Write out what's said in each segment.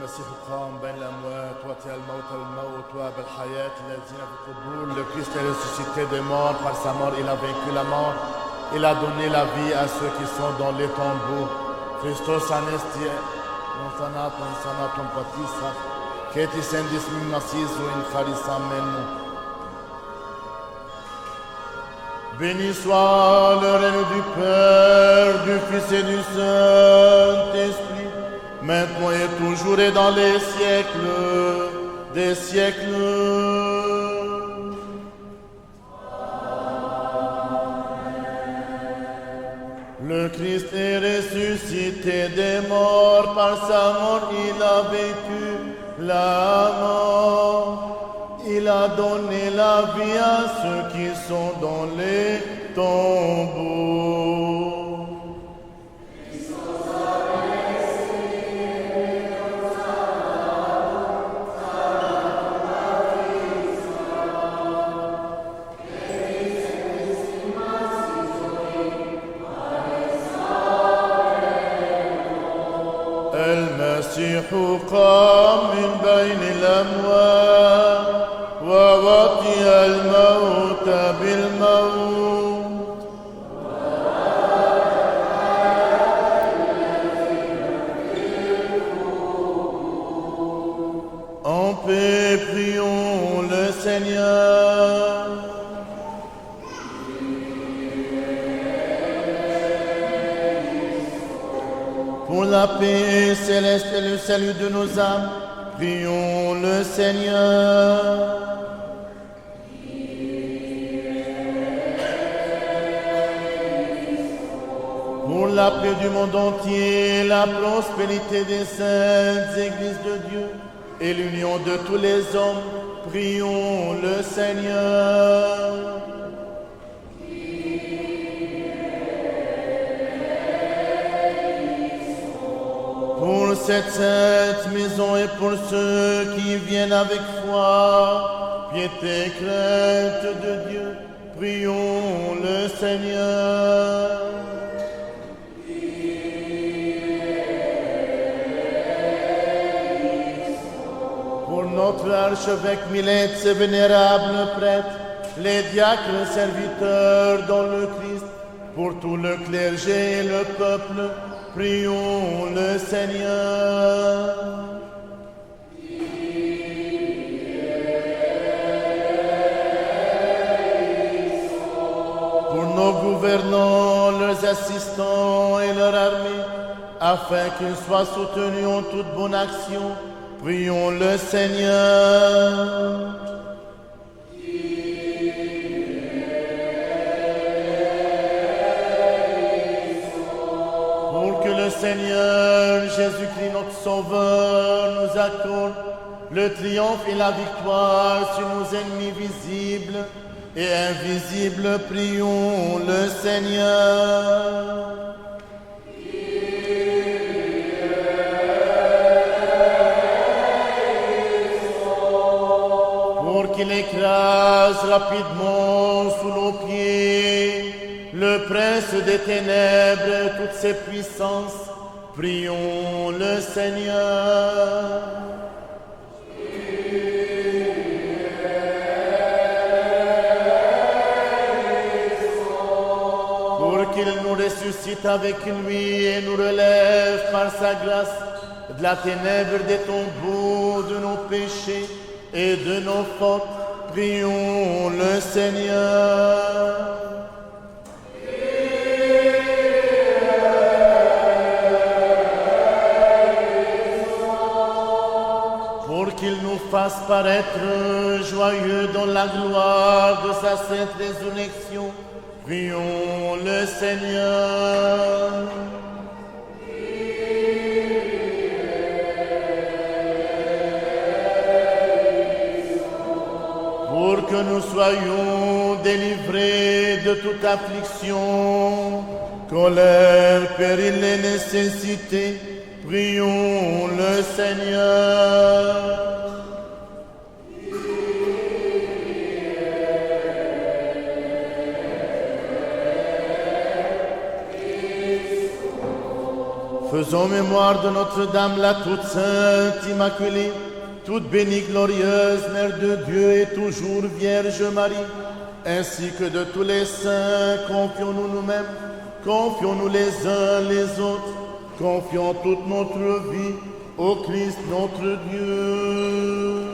المسيح قام بين الأموات وطئ الموت وبالحياة الذين في القبور. Le Christ est ressuscité des morts. Par sa mort, il a vaincu la mort. Il a donné la vie à ceux qui sont dans les tombeaux. Christos anesti non sanaton patissa, ketis endis mimasiso in charissa menno. Béni soit le règne du Père, du Fils et du Saint-Esprit, maintenant et toujours et dans les siècles des siècles. Le Christ est ressuscité des morts, par sa mort il a vaincu la mort. Il a donné la vie à ceux qui sont dans les tombeaux. المسيح قام من بين الأموات ووطئ الموت بالموت. En paix, prions le Seigneur. Pour la paix céleste et le salut de nos âmes, prions le Seigneur. Pour la paix du monde entier, la prospérité des saintes églises de Dieu et l'union de tous les hommes, prions le Seigneur. Pour cette sainte maison et pour ceux qui viennent avec foi, piété et crainte de Dieu, prions le Seigneur. Pour notre archevêque Milète, ses vénérables prêtres, les diacres serviteurs dans le Christ, pour tout le clergé et le peuple, prions le Seigneur. Pour nos gouvernants, leurs assistants et leur armée, afin qu'ils soient soutenus en toute bonne action, prions le Seigneur. Le Seigneur Jésus-Christ, notre Sauveur, nous accorde le triomphe et la victoire sur nos ennemis visibles et invisibles. Prions le Seigneur. Pour qu'il écrase rapidement sous nos pieds le prince des ténèbres, toutes ses puissances, prions le Seigneur. Pour qu'il nous ressuscite avec lui et nous relève par sa grâce de la ténèbre des tombeaux, de nos péchés et de nos fautes, prions le Seigneur. Qu'il nous fasse paraître joyeux dans la gloire de sa sainte résurrection, prions le Seigneur. Pour que nous soyons délivrés de toute affliction, colère, péril et nécessité, prions le Seigneur. Faisons mémoire de Notre-Dame, la toute sainte, immaculée, toute bénie, glorieuse, Mère de Dieu et toujours Vierge Marie, ainsi que de tous les saints. Confions-nous nous-mêmes, confions-nous les uns les autres, confions toute notre vie au Christ notre Dieu.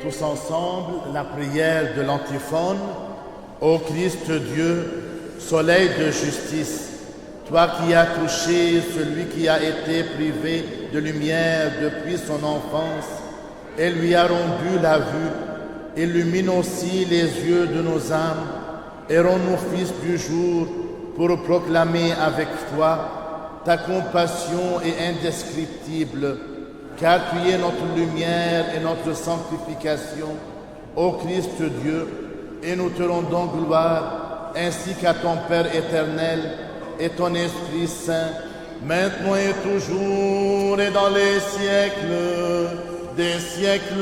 Tous ensemble, la prière de l'antiphone. Ô Christ Dieu, soleil de justice, toi qui as touché celui qui a été privé de lumière depuis son enfance et lui as rendu la vue, illumine aussi les yeux de nos âmes et rends-nous fils du jour pour proclamer avec foi ta compassion est indescriptible, car tu es notre lumière et notre sanctification, ô Christ Dieu, et nous te rendons gloire, ainsi qu'à ton Père éternel et ton Esprit Saint, maintenant et toujours et dans les siècles des siècles.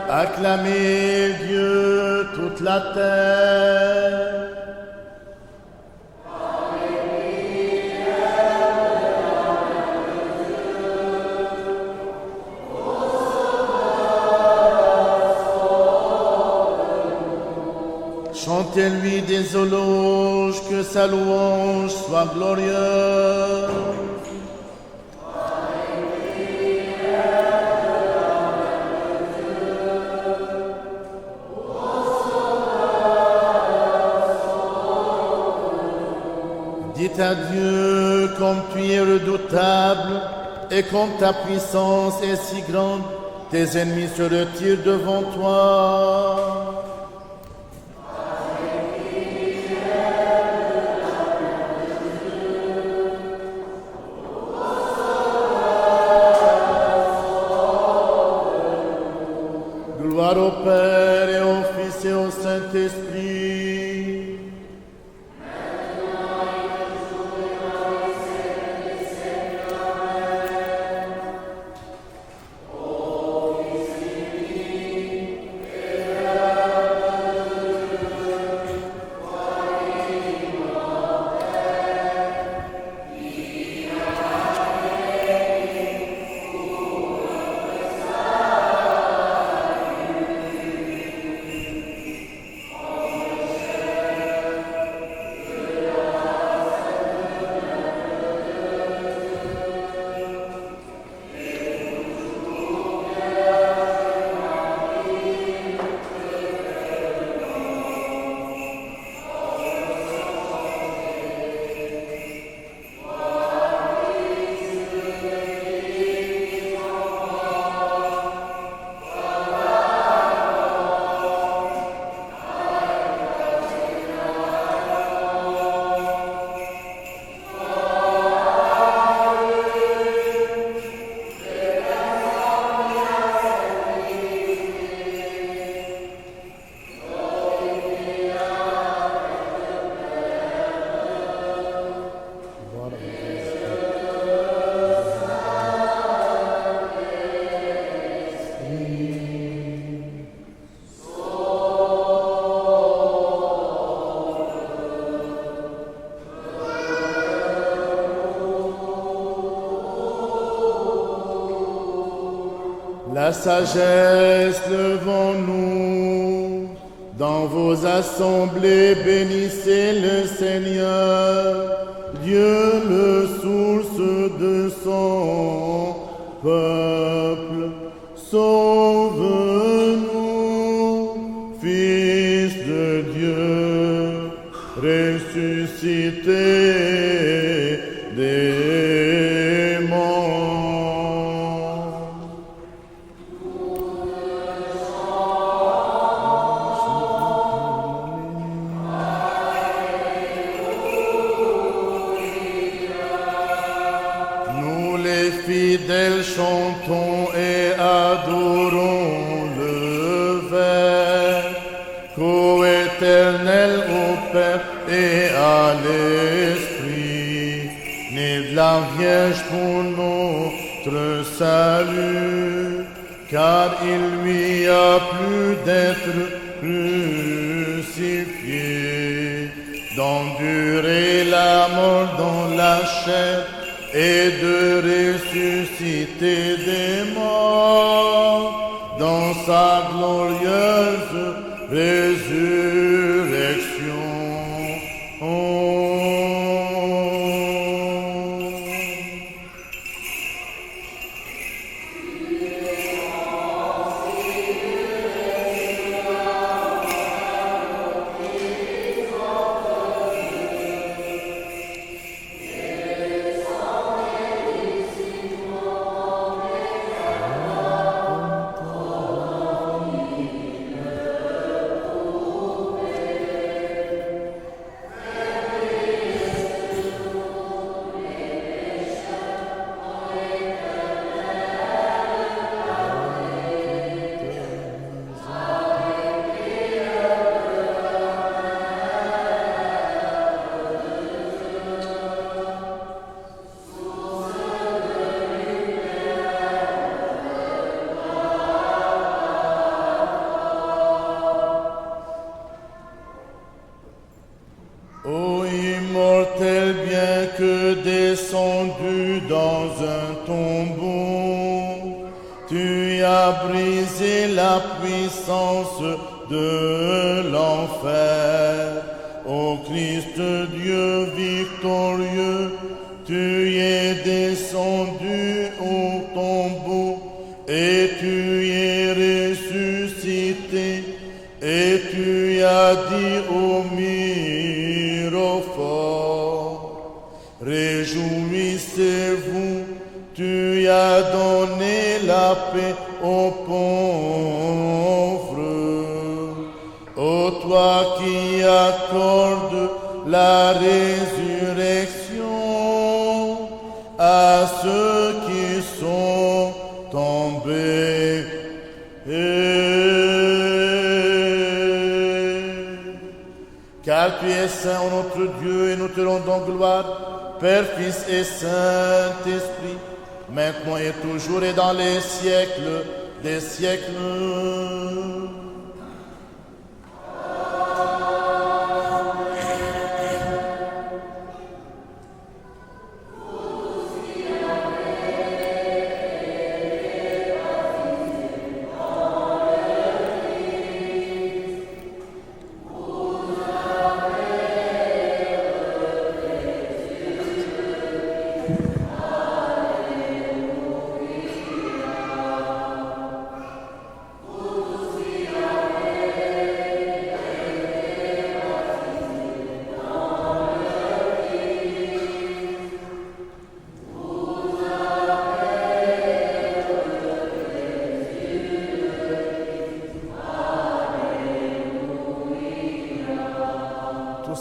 Acclamez Dieu toute la terre. Chantez-lui des éloges, que sa louange soit glorieuse. Dites à Dieu comme tu es redoutable et comme ta puissance est si grande, tes ennemis se retirent devant toi. Gloire au Père et au Fils et au Saint-Esprit. La sagesse devant nous, dans vos assemblées, bénissez le Seigneur, Dieu le source de son peuple. Sauve-nous, Fils de Dieu, ressuscité des morts. Fidèles chantons et adorons le Verbe, co-éternel au Père et à l'Esprit, né de la Vierge pour notre salut, car il lui a plu d'être crucifié, d'endurer la mort dans la chair et de ressusciter des morts dans sa glorieuse résurrection. Ô immortel, bien que descendu dans un tombeau, tu as brisé la puissance de l'enfer. Ô Christ Dieu victorieux, tu es descendu au tombeau et tu es ressuscité et tu as dit aux réjouissez-vous, tu as donné la paix aux pauvres. Ô toi qui accordes la résurrection à ceux qui sont tombés. Car tu es saint, ô notre Dieu, et nous te rendons gloire, Père, Fils et Saint-Esprit, maintenant et toujours et dans les siècles des siècles.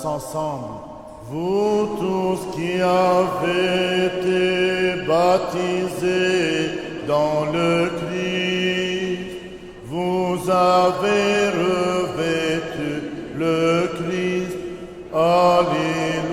Ensemble, vous tous qui avez été baptisés dans le Christ, vous avez revêtu le Christ. Alléluia.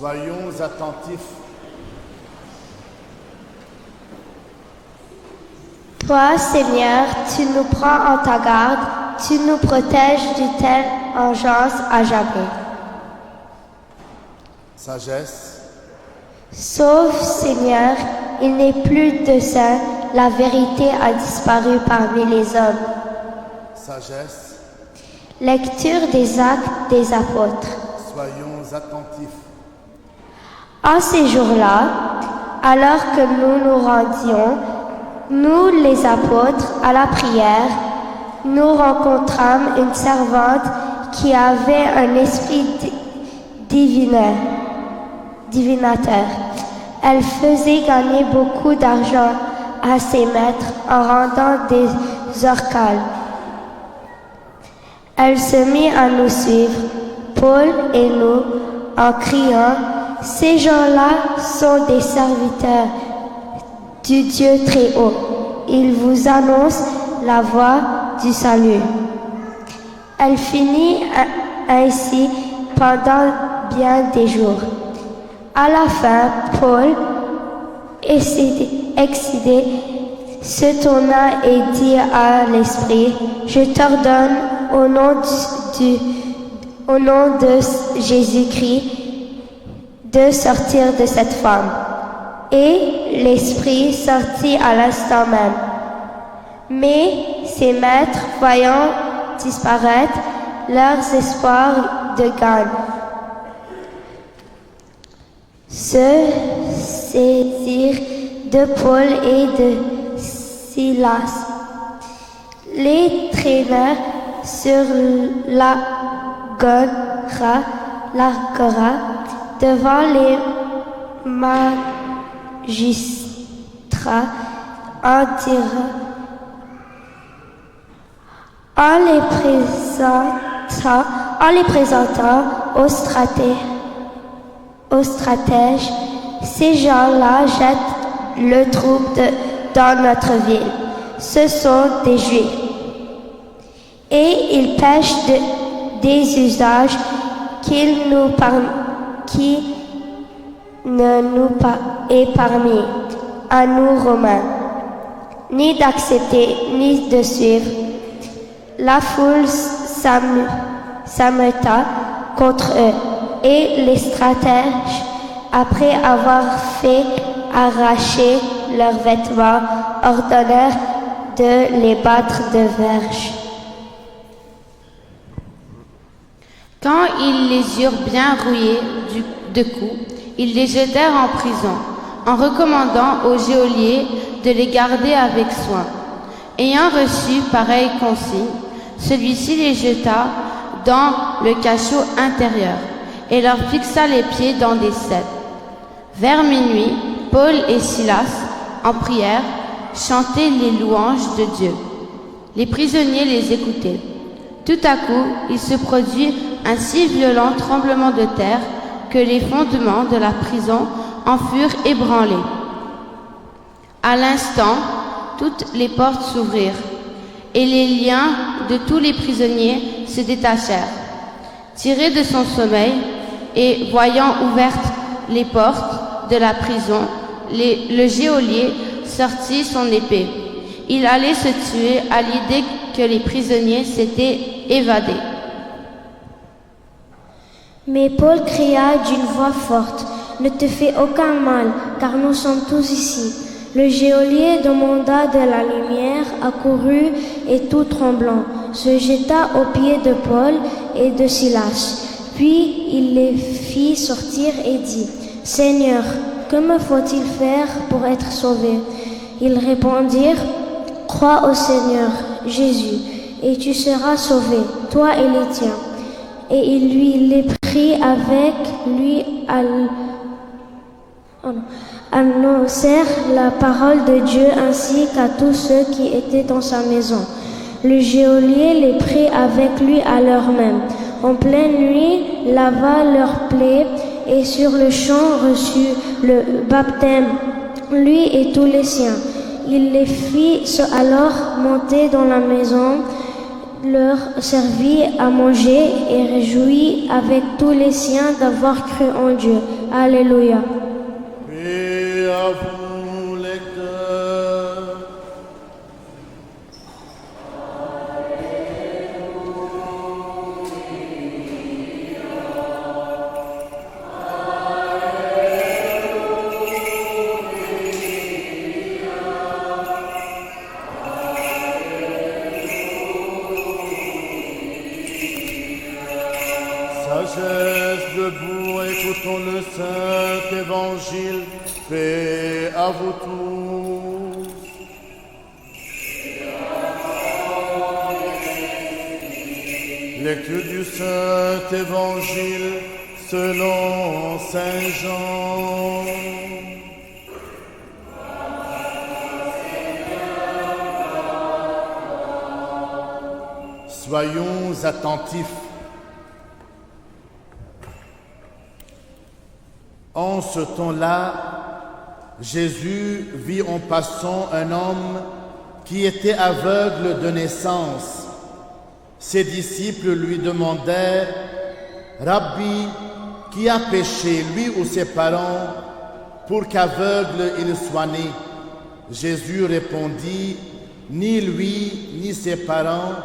Soyons attentifs. Toi, Seigneur, tu nous prends en ta garde, tu nous protèges de telle engeance à jamais. Sagesse. Sauve, Seigneur, il n'est plus de saint, la vérité a disparu parmi les hommes. sagesse. Lecture des Actes des Apôtres. Soyons attentifs. En ces jours-là, alors que nous nous rendions, nous les apôtres, à la prière, nous rencontrâmes une servante qui avait un esprit divinateur. Elle faisait gagner beaucoup d'argent à ses maîtres en rendant des oracles. Elle se mit à nous suivre, Paul et nous, en criant: « Ces gens-là sont des serviteurs du Dieu très haut. Ils vous annoncent la voie du salut. » Elle finit ainsi pendant bien des jours. À la fin, Paul, excité, se tourna et dit à l'Esprit: « Je t'ordonne au nom de Jésus-Christ de sortir de cette femme. » Et l'Esprit sortit à l'instant même. Mais ses maîtres, voyant disparaître leurs espoirs de gain, se saisirent de Paul et de Silas, les traînèrent sur l'agora devant les magistrats en les présentant aux stratèges. Ces gens-là jettent le trouble dans notre ville. Ce sont des Juifs. Et ils pêchent des usages qui ne nous est permis à nous Romains, ni d'accepter, ni de suivre. La foule s'ameuta contre eux, et les stratèges, après avoir fait arracher leurs vêtements, ordonnèrent de les battre de verges. Quand ils les eurent bien rouillés de coups, ils les jetèrent en prison, en recommandant au geôlier de les garder avec soin. Ayant reçu pareille consigne, celui-ci les jeta dans le cachot intérieur et leur fixa les pieds dans des cèdres. Vers minuit, Paul et Silas, en prière, chantaient les louanges de Dieu. Les prisonniers les écoutaient. Tout à coup, il se produit un si violent tremblement de terre que les fondements de la prison en furent ébranlés. À l'instant, toutes les portes s'ouvrirent et les liens de tous les prisonniers se détachèrent. Tiré de son sommeil et voyant ouvertes les portes de la prison, le geôlier sortit son épée. Il allait se tuer à l'idée que les prisonniers s'étaient évadés. Mais Paul cria d'une voix forte: « Ne te fais aucun mal, car nous sommes tous ici. » Le geôlier demanda de la lumière, accourut et tout tremblant, se jeta aux pieds de Paul et de Silas. Puis il les fit sortir et dit: « Seigneur, que me faut-il faire pour être sauvé ?» Ils répondirent: « Crois au Seigneur Jésus, et tu seras sauvé, toi et les tiens. » Et il les prit avec lui annoncèrent la parole de Dieu ainsi qu'à tous ceux qui étaient dans sa maison. Le geôlier les prit avec lui à l'heure même. En pleine nuit, lava leurs plaies et sur le champ reçut le baptême, lui et tous les siens. Il les fit alors monter dans la maison, leur servit à manger et réjouit avec tous les siens d'avoir cru en Dieu. Alléluia. Et à vous, lecteurs. Évangile, paix à vous tous. Lecture du Saint Évangile selon Saint Jean. Soyons attentifs. En ce temps-là, Jésus vit en passant un homme qui était aveugle de naissance. Ses disciples lui demandèrent: « Rabbi, qui a péché, lui ou ses parents, pour qu'aveugle il soit né ?» Jésus répondit: « Ni lui, ni ses parents,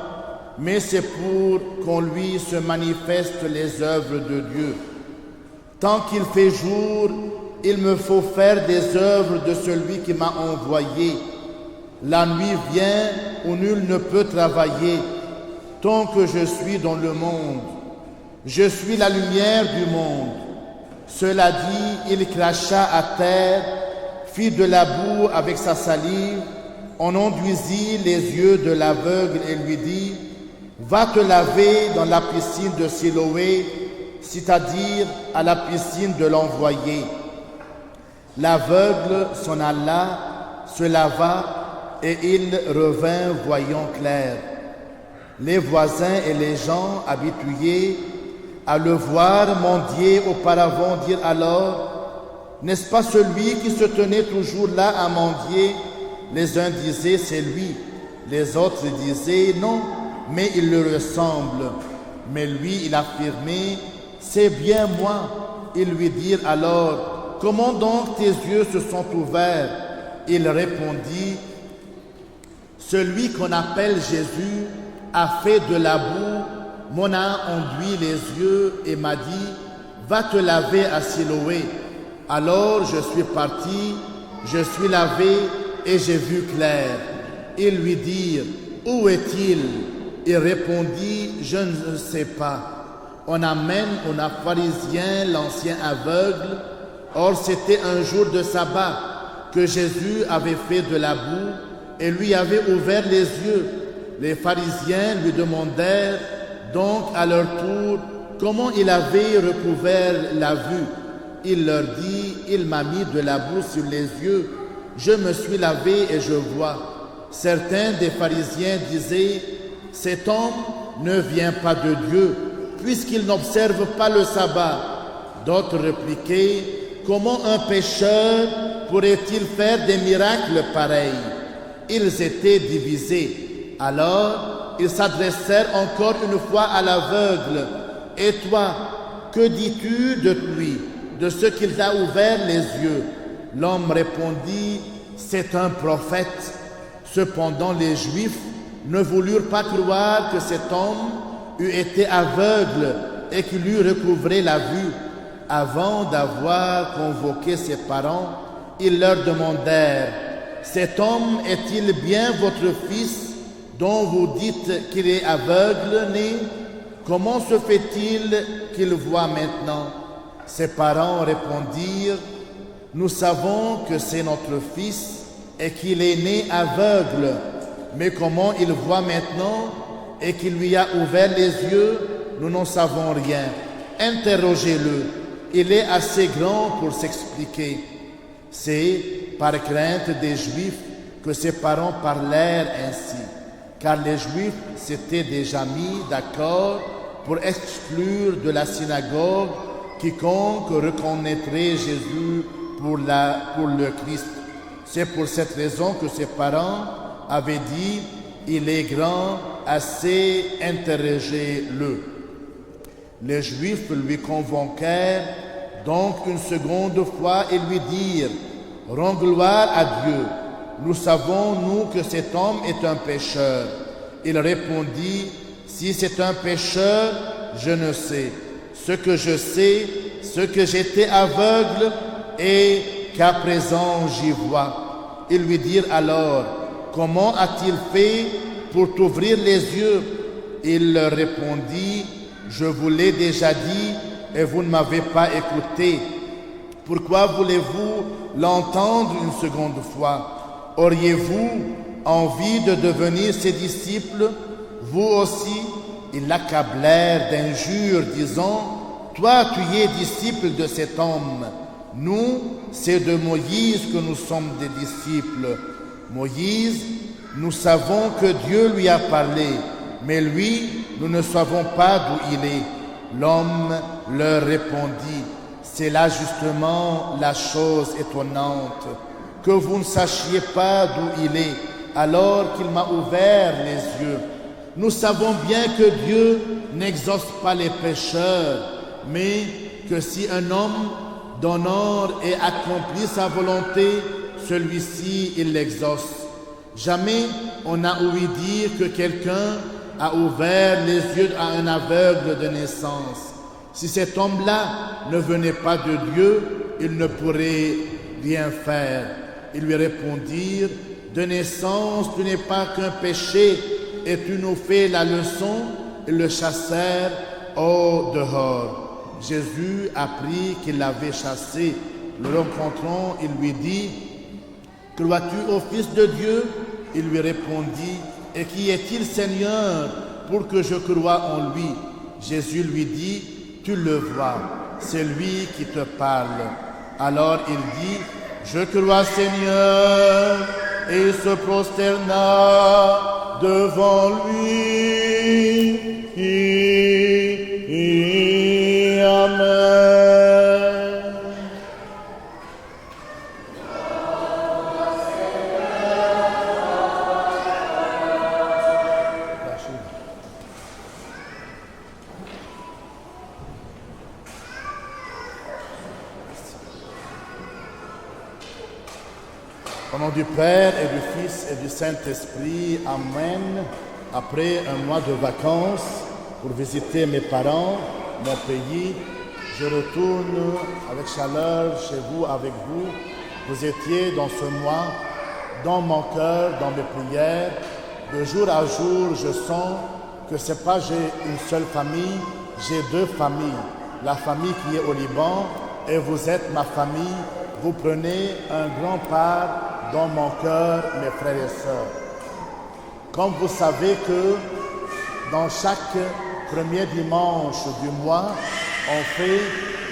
mais c'est pour qu'en lui se manifestent les œuvres de Dieu. Tant qu'il fait jour, il me faut faire des œuvres de celui qui m'a envoyé. La nuit vient où nul ne peut travailler. Tant que je suis dans le monde, je suis la lumière du monde. » Cela dit, il cracha à terre, fit de la boue avec sa salive, en enduisit les yeux de l'aveugle et lui dit: « Va te laver dans la piscine de Siloé, c'est-à-dire à la piscine de l'envoyé. » L'aveugle s'en alla, se lava, et il revint voyant clair. Les voisins et les gens habitués à le voir mendier auparavant dirent alors: « N'est-ce pas celui qui se tenait toujours là à mendier ?» Les uns disaient: « C'est lui. » Les autres disaient: « Non, mais il le ressemble. » Mais lui, il affirmait: « C'est bien moi. » Ils lui dirent alors: « Comment donc tes yeux se sont ouverts ?» Il répondit: « Celui qu'on appelle Jésus a fait de la boue, m'en a enduit les yeux et m'a dit: « Va te laver à Siloé. » Alors je suis parti, je suis lavé et j'ai vu clair. Ils lui dirent: « Où est-il ?» Il répondit: « Je ne sais pas. » On amène aux pharisiens l'ancien aveugle. Or c'était un jour de sabbat que Jésus avait fait de la boue et lui avait ouvert les yeux. Les pharisiens lui demandèrent donc à leur tour comment il avait recouvert la vue. Il leur dit: « Il m'a mis de la boue sur les yeux. Je me suis lavé et je vois. » Certains des pharisiens disaient: « Cet homme ne vient pas de Dieu, puisqu'il n'observe pas le sabbat. » D'autres répliquaient: « Comment un pécheur pourrait-il faire des miracles pareils ?» Ils étaient divisés. Alors, ils s'adressèrent encore une fois à l'aveugle. « Et toi, que dis-tu de lui, de ce qu'il t'a ouvert les yeux ?» L'homme répondit: « C'est un prophète. » Cependant, les Juifs ne voulurent pas croire que cet homme eût été aveugle et qu'il eût recouvré la vue. Avant d'avoir convoqué ses parents, ils leur demandèrent: « Cet homme est-il bien votre fils dont vous dites qu'il est aveugle né? Comment se fait-il qu'il voit maintenant ?» Ses parents répondirent: « Nous savons que c'est notre fils et qu'il est né aveugle, mais comment il voit maintenant et qu'il lui a ouvert les yeux, nous n'en savons rien. Interrogez-le, il est assez grand pour s'expliquer. » C'est par crainte des Juifs que ses parents parlèrent ainsi, car les Juifs s'étaient déjà mis d'accord pour exclure de la synagogue quiconque reconnaîtrait Jésus pour le Christ. C'est pour cette raison que ses parents avaient dit: « Il est grand, assez, interrogez-le. » Les Juifs lui convoquèrent donc une seconde fois et lui dirent: « Rends gloire à Dieu. Nous savons, nous, que cet homme est un pécheur. » Il répondit: « Si c'est un pécheur, je ne sais. Ce que je sais, c'est que j'étais aveugle et qu'à présent j'y vois. » Ils lui dirent alors: « Comment a-t-il fait pour t'ouvrir les yeux ?» Il leur répondit: « Je vous l'ai déjà dit et vous ne m'avez pas écouté. Pourquoi voulez-vous l'entendre une seconde fois? Auriez-vous envie de devenir ses disciples? Vous aussi? Ils l'accablèrent d'injures, disant: Toi, tu es disciple de cet homme. Nous, c'est de Moïse que nous sommes des disciples. Moïse, nous savons que Dieu lui a parlé, mais lui, nous ne savons pas d'où il est. L'homme leur répondit: C'est là justement la chose étonnante, que vous ne sachiez pas d'où il est, alors qu'il m'a ouvert les yeux. Nous savons bien que Dieu n'exauce pas les pécheurs, mais que si un homme d'honneur ait accompli sa volonté, celui-ci, il l'exauce. Jamais on n'a ouï dire que quelqu'un a ouvert les yeux à un aveugle de naissance. Si cet homme-là ne venait pas de Dieu, il ne pourrait rien faire. Ils lui répondirent: De naissance, tu n'es pas qu'un péché, et tu nous fais la leçon. Ils le chassèrent au dehors. Jésus apprit qu'il l'avait chassé. Le rencontrant, il lui dit: Crois-tu au Fils de Dieu? Il lui répondit: Et qui est-il, Seigneur, pour que je croie en lui? Jésus lui dit: Tu le vois, c'est lui qui te parle. Alors il dit: Je crois, Seigneur, et il se prosterna devant lui. Amen. Au nom du Père et du Fils et du Saint-Esprit, Amen. Après un mois de vacances pour visiter mes parents, mon pays, je retourne avec chaleur chez vous, avec vous. Vous étiez dans ce mois, dans mon cœur, dans mes prières. De jour à jour, je sens que ce n'est pas j'ai une seule famille, j'ai deux familles. La famille qui est au Liban et vous êtes ma famille. Vous prenez un grand part dans mon cœur, mes frères et sœurs. Comme vous savez que dans chaque premier dimanche du mois, on fait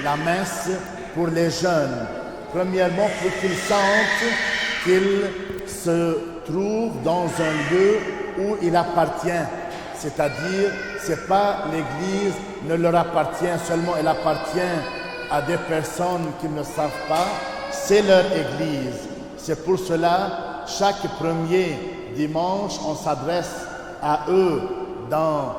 la messe pour les jeunes. Premièrement, pour qu'ils sentent qu'ils se trouvent dans un lieu où il appartient. C'est-à-dire, c'est pas l'Église ne leur appartient seulement, elle appartient à des personnes qui ne savent pas, c'est leur Église. C'est pour cela, chaque premier dimanche, on s'adresse à eux dans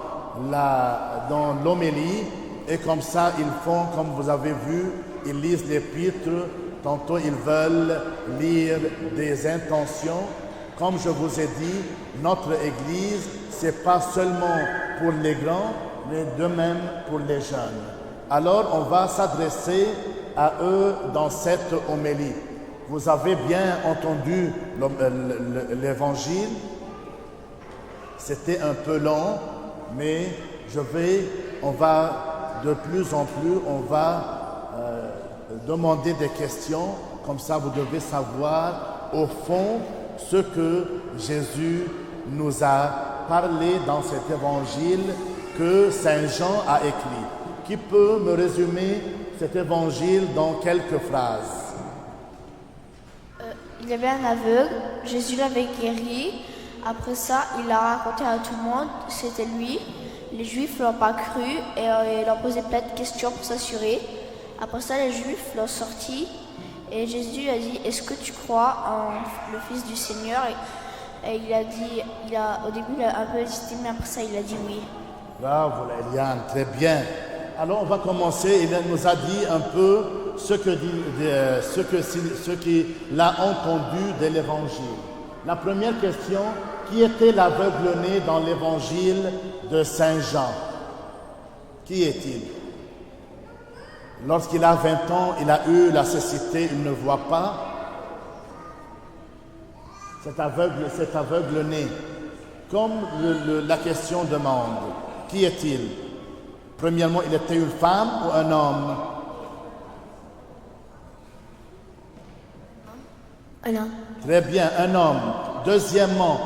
l'homélie, et comme ça, ils font, comme vous avez vu, ils lisent l'épître, tantôt ils veulent lire des intentions. Comme je vous ai dit, notre Église, c'est pas seulement pour les grands, mais de même pour les jeunes. Alors, on va s'adresser à eux dans cette homélie. Vous avez bien entendu l'évangile. C'était un peu long, mais on va de plus en plus, on va demander des questions. Comme ça, vous devez savoir au fond ce que Jésus nous a parlé dans cet évangile que Saint Jean a écrit. Qui peut me résumer cet évangile dans quelques phrases? Il y avait un aveugle, Jésus l'avait guéri. Après ça, il l'a raconté à tout le monde, c'était lui. Les Juifs ne l'ont pas cru et ils leur posaient plein de questions pour s'assurer. Après ça, les Juifs l'ont sorti et Jésus a dit: Est-ce que tu crois en le Fils du Seigneur? Et il a dit, au début, il a un peu hésité, mais après ça, il a dit oui. Bravo, Eliane, très bien. Alors, on va commencer. Il nous a dit un peu ce qu'il a entendu de l'Évangile. La première question: qui était l'aveugle-né dans l'Évangile de Saint Jean? Qui est-il? Lorsqu'il a 20 ans, il a eu la cécité, il ne voit pas. Cet aveugle-né, comme la question demande, qui est-il? Premièrement, il était une femme ou un homme? Un homme. Très bien, un homme. Deuxièmement,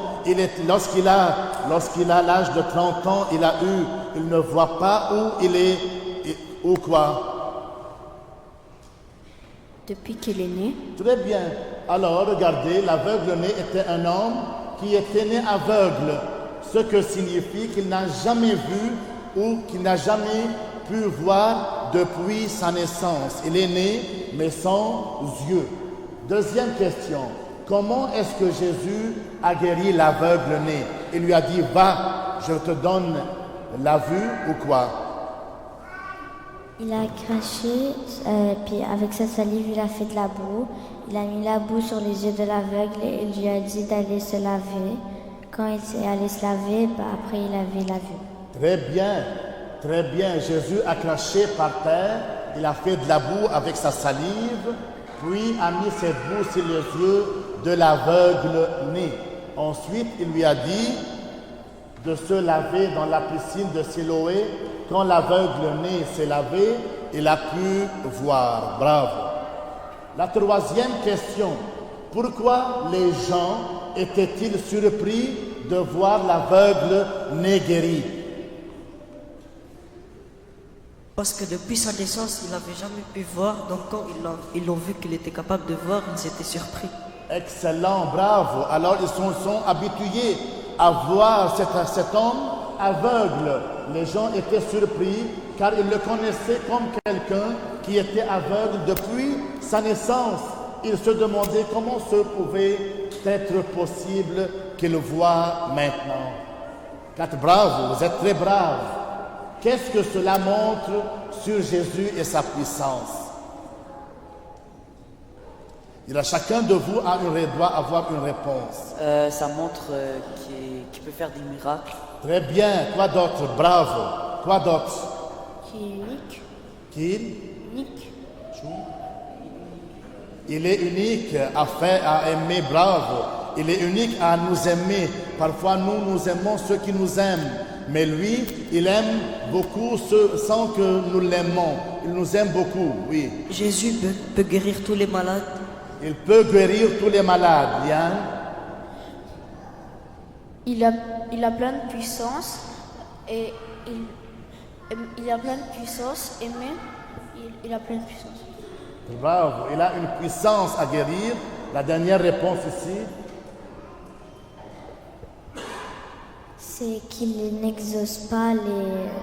lorsqu'il a l'âge de 30 ans, il ne voit pas où il est, ou quoi. Depuis qu'il est né. Très bien. Alors, regardez, l'aveugle-né était un homme qui était né aveugle, ce que signifie qu'il n'a jamais vu ou qu'il n'a jamais pu voir depuis sa naissance. Il est né, mais sans yeux. Deuxième question. Comment est-ce que Jésus a guéri l'aveugle-né? Il lui a dit, va, je te donne la vue ou quoi? Il a craché, puis avec sa salive, il a fait de la boue. Il a mis la boue sur les yeux de l'aveugle et il lui a dit d'aller se laver. Quand il s'est allé se laver, après il avait la vue. Très bien, très bien. Jésus a craché par terre, il a fait de la boue avec sa salive, puis a mis cette boue sur les yeux de l'aveugle-né. Ensuite, il lui a dit de se laver dans la piscine de Siloé. Quand l'aveugle-né s'est lavé, il a pu voir. Bravo. La troisième question. Pourquoi les gens étaient-ils surpris de voir l'aveugle-né guéri? Parce que depuis sa naissance, il n'avait jamais pu voir. Donc quand ils l'ont vu qu'il était capable de voir, ils étaient surpris. Excellent, bravo. Alors ils sont habitués à voir cet homme aveugle. Les gens étaient surpris car ils le connaissaient comme quelqu'un qui était aveugle depuis sa naissance. Ils se demandaient comment ce pouvait être possible qu'il voit maintenant. Bravo, vous êtes très braves. Qu'est-ce que cela montre sur Jésus et sa puissance? Chacun de vous doit avoir une réponse. Ça montre qu'il peut faire des miracles. Très bien. Quoi d'autre? Bravo. Quoi d'autre? Qui est unique. Unique. Il est unique à aimer. Bravo. Il est unique à nous aimer. Parfois, nous aimons ceux qui nous aiment. Mais lui, il aime beaucoup ceux sans que nous l'aimons. Il nous aime beaucoup, oui. Jésus peut guérir tous les malades. Il peut guérir tous les malades, Yann. Il a plein de puissance et il a plein de puissance et même il a plein de puissance. Bravo, il a une puissance à guérir. La dernière réponse ici. C'est qu'il n'exauce pas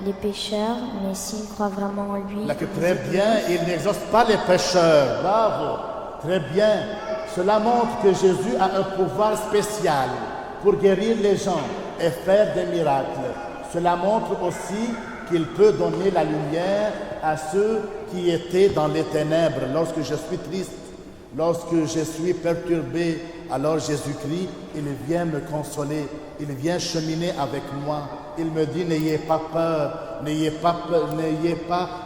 les pécheurs, mais s'ils croient vraiment en lui. Très bien, il n'exauce pas les pécheurs. Bravo, très bien. Cela montre que Jésus a un pouvoir spécial pour guérir les gens et faire des miracles. Cela montre aussi qu'il peut donner la lumière à ceux qui étaient dans les ténèbres. Lorsque je suis triste, lorsque je suis perturbé, alors Jésus-Christ, il vient me consoler, il vient cheminer avec moi. Il me dit, n'ayez pas peur, n'ayez pas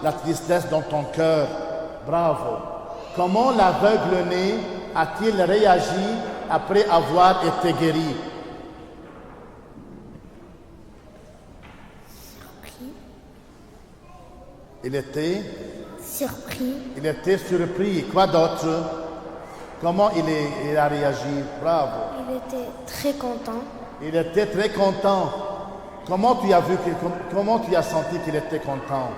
la tristesse dans ton cœur. Bravo. Comment l'aveugle-né a-t-il réagi après avoir été guéri? Il était surpris. Il était surpris. Quoi d'autre? Comment il a réagi? Bravo. Il était très content. Il était très content. Comment tu as senti qu'il était content?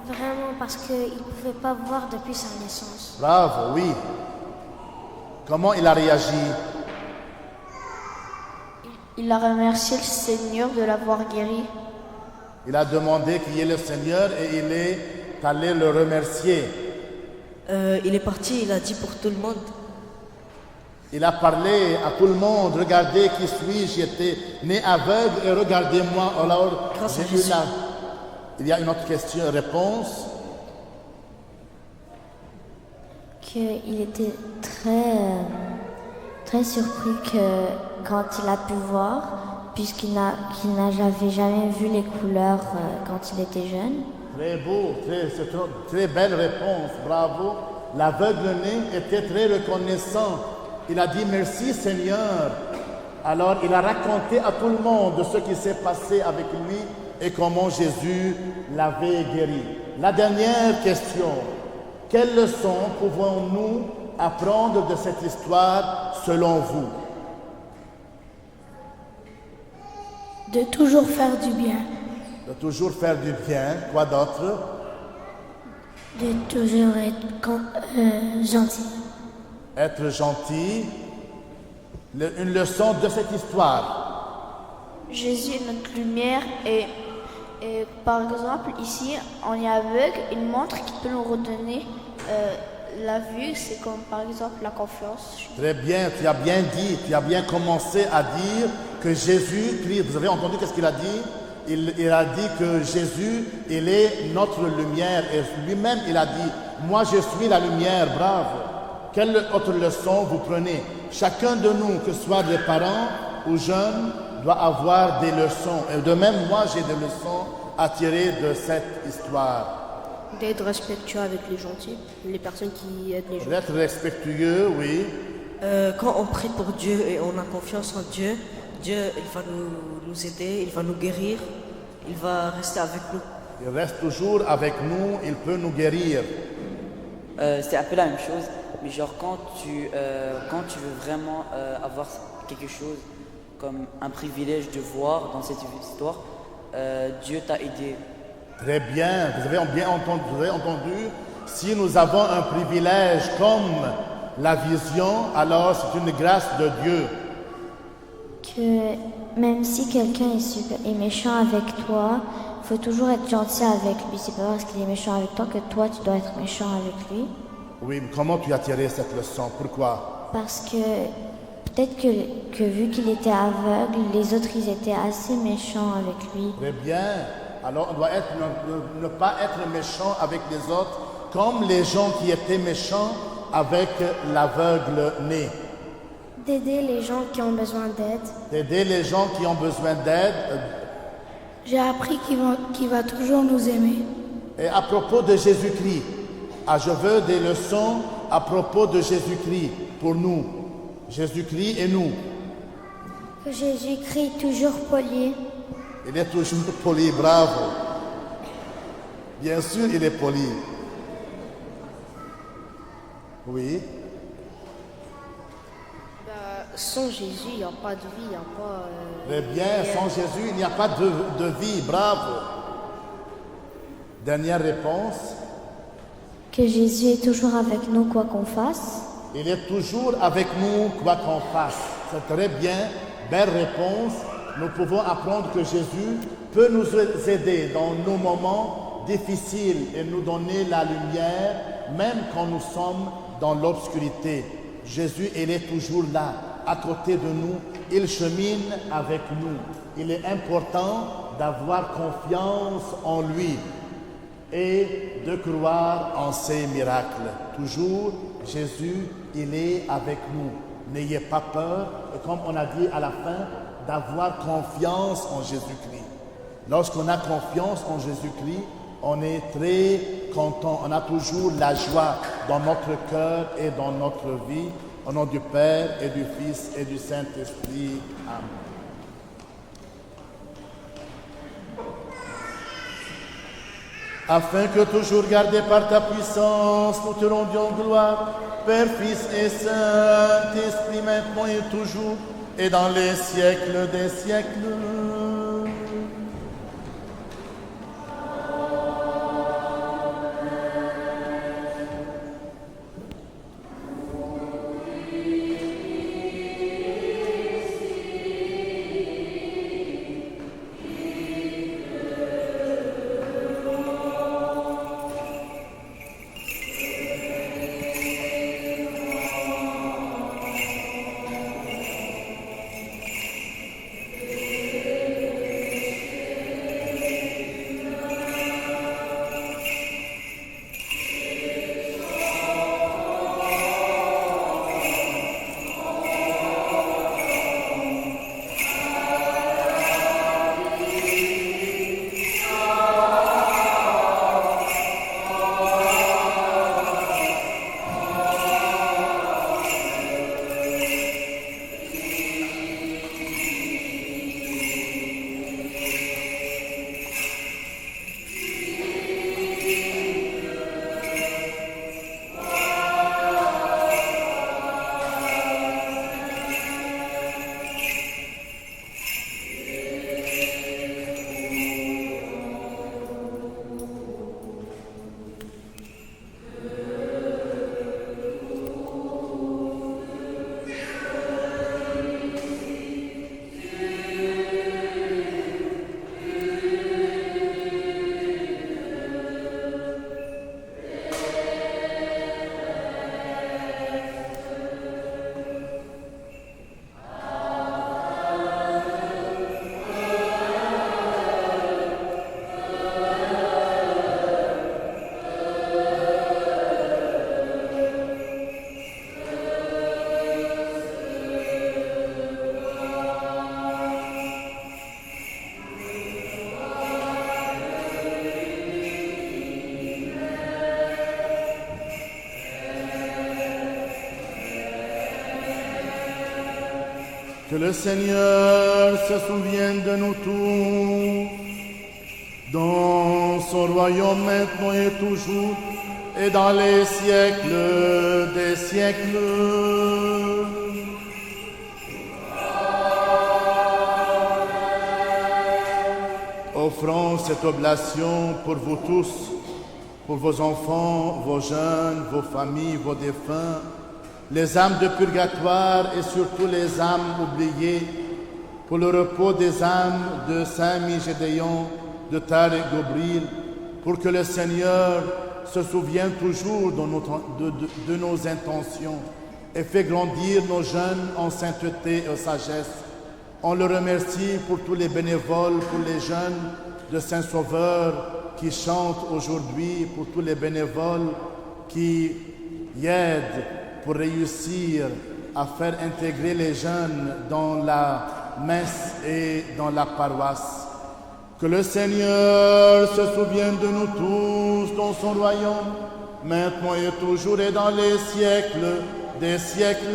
Vraiment, parce qu'il ne pouvait pas voir depuis sa naissance. Bravo, oui. Comment il a réagi? Il a remercié le Seigneur de l'avoir guéri. Il a demandé qui est le Seigneur et il est allé le remercier. Il est parti, il a dit pour tout le monde. Il a parlé à tout le monde. Regardez qui suis-je, j'étais né aveugle et regardez-moi. Alors, Grâce à Jésus. Il y a une autre question, réponse. Qu'il était très surpris quand il a pu voir, puisqu'il n'avait jamais vu les couleurs quand il était jeune. Très beau, très belle réponse, bravo. L'aveugle-né était très reconnaissant. Il a dit merci Seigneur. Alors il a raconté à tout le monde ce qui s'est passé avec lui et comment Jésus l'avait guéri. La dernière question, quelle leçon pouvons-nous apprendre de cette histoire selon vous? De toujours faire du bien. De toujours faire du bien. Quoi d'autre? De toujours être gentil. Être gentil. Une leçon de cette histoire. Jésus est notre lumière et par exemple, ici, on est aveugle, une montre qui peut nous redonner la vue, c'est comme par exemple la confiance. Très bien, tu as bien dit, tu as bien commencé à dire que Jésus-Christ, vous avez entendu qu'est-ce qu'il a dit? Il a dit que Jésus, il est notre lumière et lui-même il a dit, moi je suis la lumière, brave. Quelle autre leçon vous prenez? Chacun de nous, que ce soit des parents ou jeunes, doit avoir des leçons. Et de même, moi j'ai des leçons à tirer de cette histoire. D'être respectueux avec les gentils, les personnes qui aident les gens. D'être respectueux, oui. Quand on prie pour Dieu et on a confiance en Dieu, Dieu il va nous aider, il va nous guérir, il va rester avec nous. Il reste toujours avec nous, il peut nous guérir. C'est un peu la même chose, mais genre quand tu veux vraiment avoir quelque chose comme un privilège de voir dans cette histoire, Dieu t'a aidé. Très bien, vous avez entendu, si nous avons un privilège comme la vision, alors c'est une grâce de Dieu. Que même si quelqu'un est méchant avec toi, il faut toujours être gentil avec lui. C'est pas parce qu'il est méchant avec toi que toi tu dois être méchant avec lui. Oui, mais comment tu as tiré cette leçon? Pourquoi? Parce que peut-être que vu qu'il était aveugle, les autres ils étaient assez méchants avec lui. Très bien. Alors on doit ne pas être méchant avec les autres comme les gens qui étaient méchants avec l'aveugle né. D'aider les gens qui ont besoin d'aide. D'aider les gens qui ont besoin d'aide. J'ai appris qu'il va toujours nous aimer. Et à propos de Jésus-Christ, je veux des leçons à propos de Jésus-Christ pour nous. Jésus-Christ et nous. Que Jésus-Christ est toujours poli. Il est toujours poli, bravo. Bien sûr, il est poli. Oui. Sans Jésus, il n'y a pas de vie, il n'y a pas... Très bien, sans Jésus, il n'y a pas de vie, bravo. Dernière réponse. Que Jésus est toujours avec nous quoi qu'on fasse. Il est toujours avec nous quoi qu'on fasse. C'est très bien, belle réponse. Nous pouvons apprendre que Jésus peut nous aider dans nos moments difficiles et nous donner la lumière, même quand nous sommes dans l'obscurité. Jésus, il est toujours là, à côté de nous. Il chemine avec nous. Il est important d'avoir confiance en lui et de croire en ses miracles. Toujours, Jésus, il est avec nous. N'ayez pas peur, et comme on a dit à la fin, d'avoir confiance en Jésus-Christ. Lorsqu'on a confiance en Jésus-Christ, on est très content. On a toujours la joie dans notre cœur et dans notre vie. Au nom du Père et du Fils et du Saint-Esprit. Amen. Afin que toujours gardés par ta puissance, nous te rendions gloire, Père, Fils et Saint-Esprit, maintenant et toujours, et dans les siècles des siècles. Que le Seigneur se souvienne de nous tous, dans son royaume maintenant et toujours, et dans les siècles des siècles. Offrons cette oblation pour vous tous, pour vos enfants, vos jeunes, vos familles, vos défunts, les âmes de purgatoire et surtout les âmes oubliées, pour le repos des âmes de Saint-Migédéon, de Tarek Gobril, pour que le Seigneur se souvienne toujours de nos intentions et fait grandir nos jeunes en sainteté et sagesse. On le remercie pour tous les bénévoles, pour les jeunes de Saint-Sauveur qui chantent aujourd'hui, pour tous les bénévoles qui aident pour réussir à faire intégrer les jeunes dans la messe et dans la paroisse. Que le Seigneur se souvienne de nous tous dans son royaume, maintenant et toujours et dans les siècles des siècles.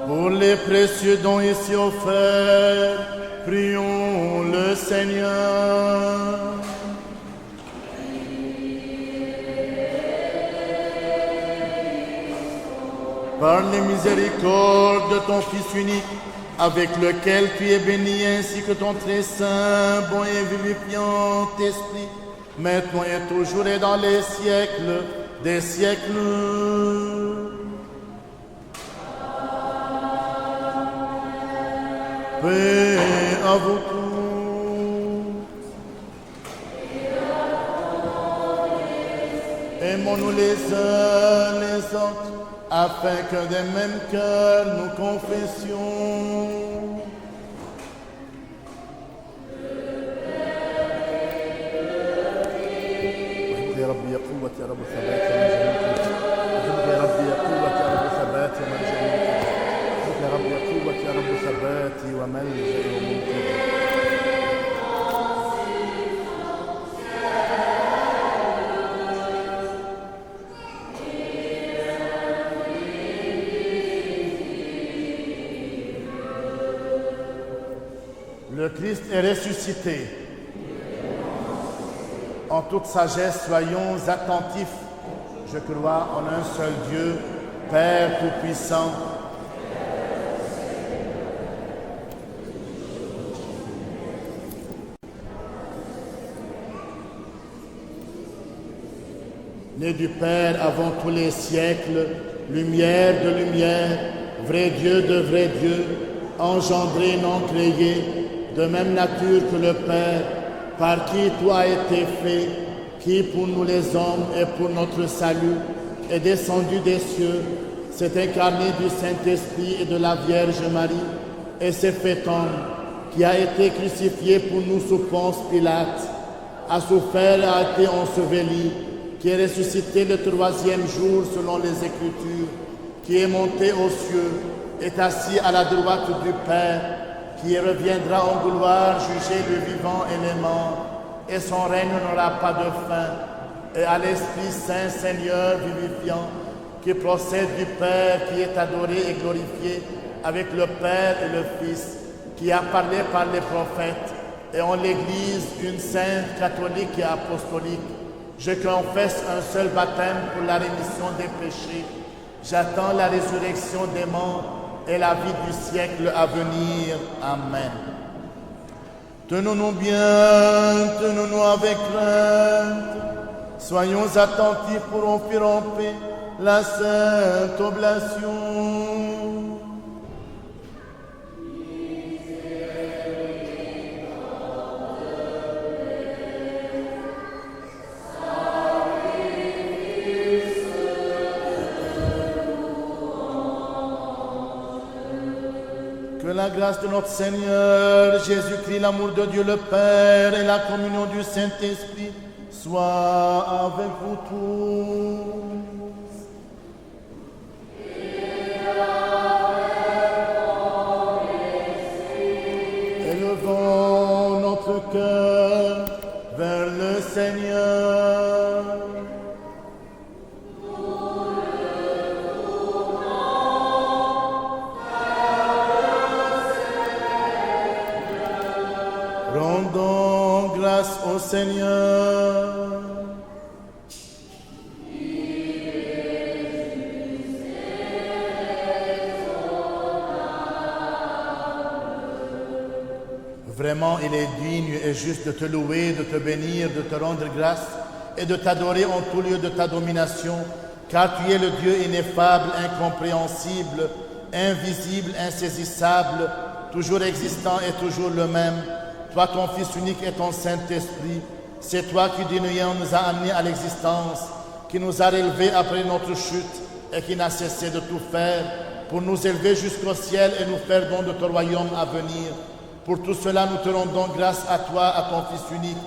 Pour les précieux dons ici offerts, prions le Seigneur. Par les miséricordes de ton Fils unique, avec lequel tu es béni, ainsi que ton très saint, bon et vivifiant Esprit, maintenant et toujours et dans les siècles des siècles. Paix à vous tous. Aimons-nous les uns les autres, afin que des mêmes cœurs nous confessions. يا رب يا قوة يا رب ثبات يا من يا رب يا قوة يا رب ثبات يا من يا رب يا قوة يا رب ثباتي وملجئي ومنقذي. Le Christ est ressuscité. En toute sagesse, soyons attentifs. Je crois en un seul Dieu, Père Tout-Puissant, né du Père avant tous les siècles, lumière de lumière, vrai Dieu de vrai Dieu, engendré, non créé, de même nature que le Père, par qui tout a été fait, qui pour nous les hommes et pour notre salut est descendu des cieux, s'est incarné du Saint-Esprit et de la Vierge Marie, et s'est fait homme, qui a été crucifié pour nous sous Ponce Pilate, a souffert et a été enseveli, qui est ressuscité le troisième jour selon les Écritures, qui est monté aux cieux, est assis à la droite du Père, qui reviendra en gloire juger les vivants et les morts, et son règne n'aura pas de fin, et à l'Esprit Saint, Seigneur vivifiant, qui procède du Père, qui est adoré et glorifié avec le Père et le Fils, qui a parlé par les prophètes, et en l'Église une sainte, catholique et apostolique. Je confesse un seul baptême pour la rémission des péchés. J'attends la résurrection des morts et la vie du siècle à venir. Amen. Tenons-nous bien, tenons-nous avec crainte. Soyons attentifs pour offrir en paix la sainte oblation. grâce de notre Seigneur Jésus-Christ, l'amour de Dieu le Père et la communion du Saint-Esprit soient avec vous tous. Élevons notre cœur vers le Seigneur. Rendons grâce au Seigneur. Vraiment, il est digne et juste de te louer, de te bénir, de te rendre grâce et de t'adorer en tout lieu de ta domination, car tu es le Dieu ineffable, incompréhensible, invisible, insaisissable, toujours existant et toujours le même. Toi, ton Fils unique et ton Saint-Esprit, c'est toi qui d'une nous a amenés à l'existence, qui nous a relevés après notre chute et qui n'a cessé de tout faire pour nous élever jusqu'au ciel et nous faire don de ton royaume à venir. Pour tout cela, nous te rendons grâce à toi, à ton Fils unique,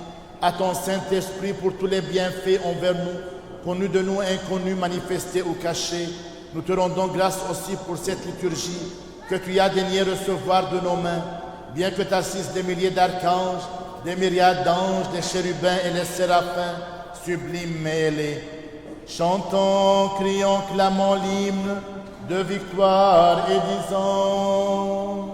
à ton Saint-Esprit pour tous les bienfaits envers nous, connus de nous, inconnus, manifestés ou cachés. Nous te rendons grâce aussi pour cette liturgie que tu as daigné recevoir de nos mains, bien que tu assises des milliers d'archanges, des myriades d'anges, des chérubins et les séraphins, sublimes mêlés. Chantons, crions, clamons l'hymne de victoire et disons...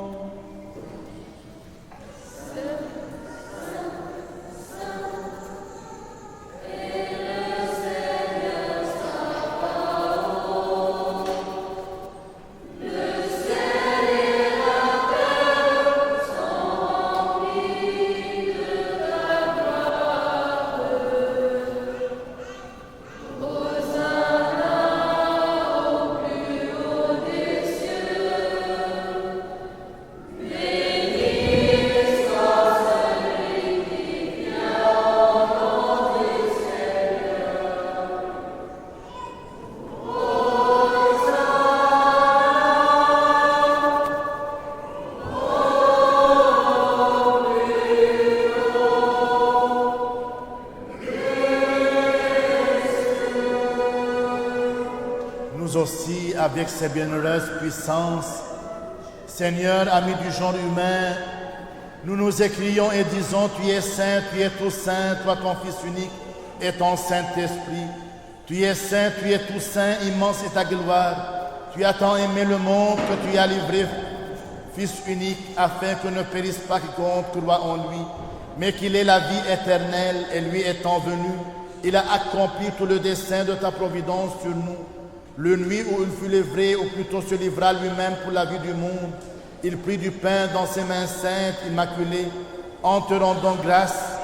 Aussi avec ses bienheureuses puissances. Seigneur, ami du genre humain, nous nous écrions et disons, tu es saint, tu es tout saint, toi ton Fils unique et ton Saint-Esprit. Tu es saint, tu es tout saint, immense est ta gloire. Tu as tant aimé le monde que tu as livré Fils unique, afin que ne périsse pas quiconque croit en lui, mais qu'il ait la vie éternelle, et lui étant venu, il a accompli tout le dessein de ta providence sur nous. Le nuit où il fut livré, ou plutôt se livra lui-même pour la vie du monde, il prit du pain dans ses mains saintes, immaculées, en te rendant grâce.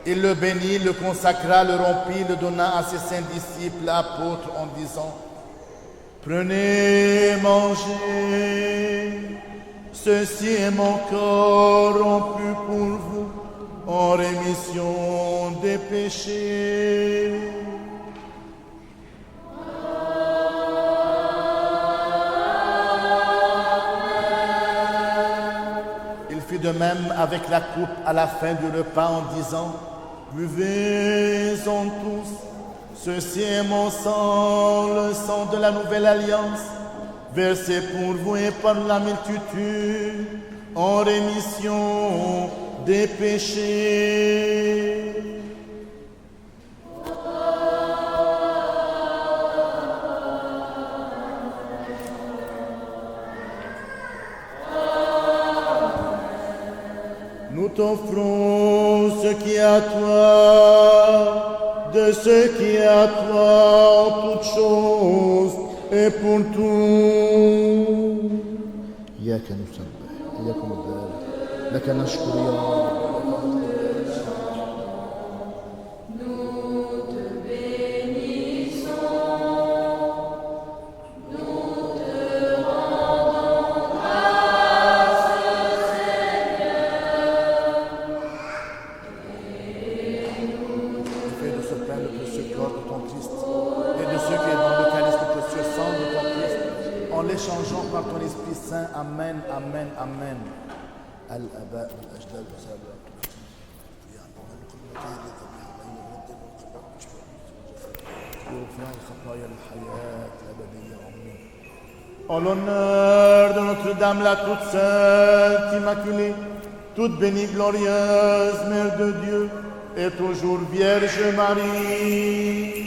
Il le bénit, le consacra, le rompit, le donna à ses saints disciples, apôtres, en disant, « Prenez, mangez, ceci est mon corps rompu pour vous, en rémission des péchés. » De même avec la coupe à la fin du repas en disant, buvez-en tous, ceci est mon sang, le sang de la nouvelle alliance, versé pour vous et par la multitude, en rémission des péchés. Nous t'offrons ce qui est à toi, de ce qui est à toi en toutes choses et pour tout. إياك نسبح إياك نبارك لك نشكر يا رب. les changeant par ton Esprit Saint. Amen, amen, amen. Al-Aba, al-Ajdad, en l'honneur de Notre-Dame, la toute sainte, immaculée, toute bénie, glorieuse, Mère de Dieu, et toujours Vierge Marie.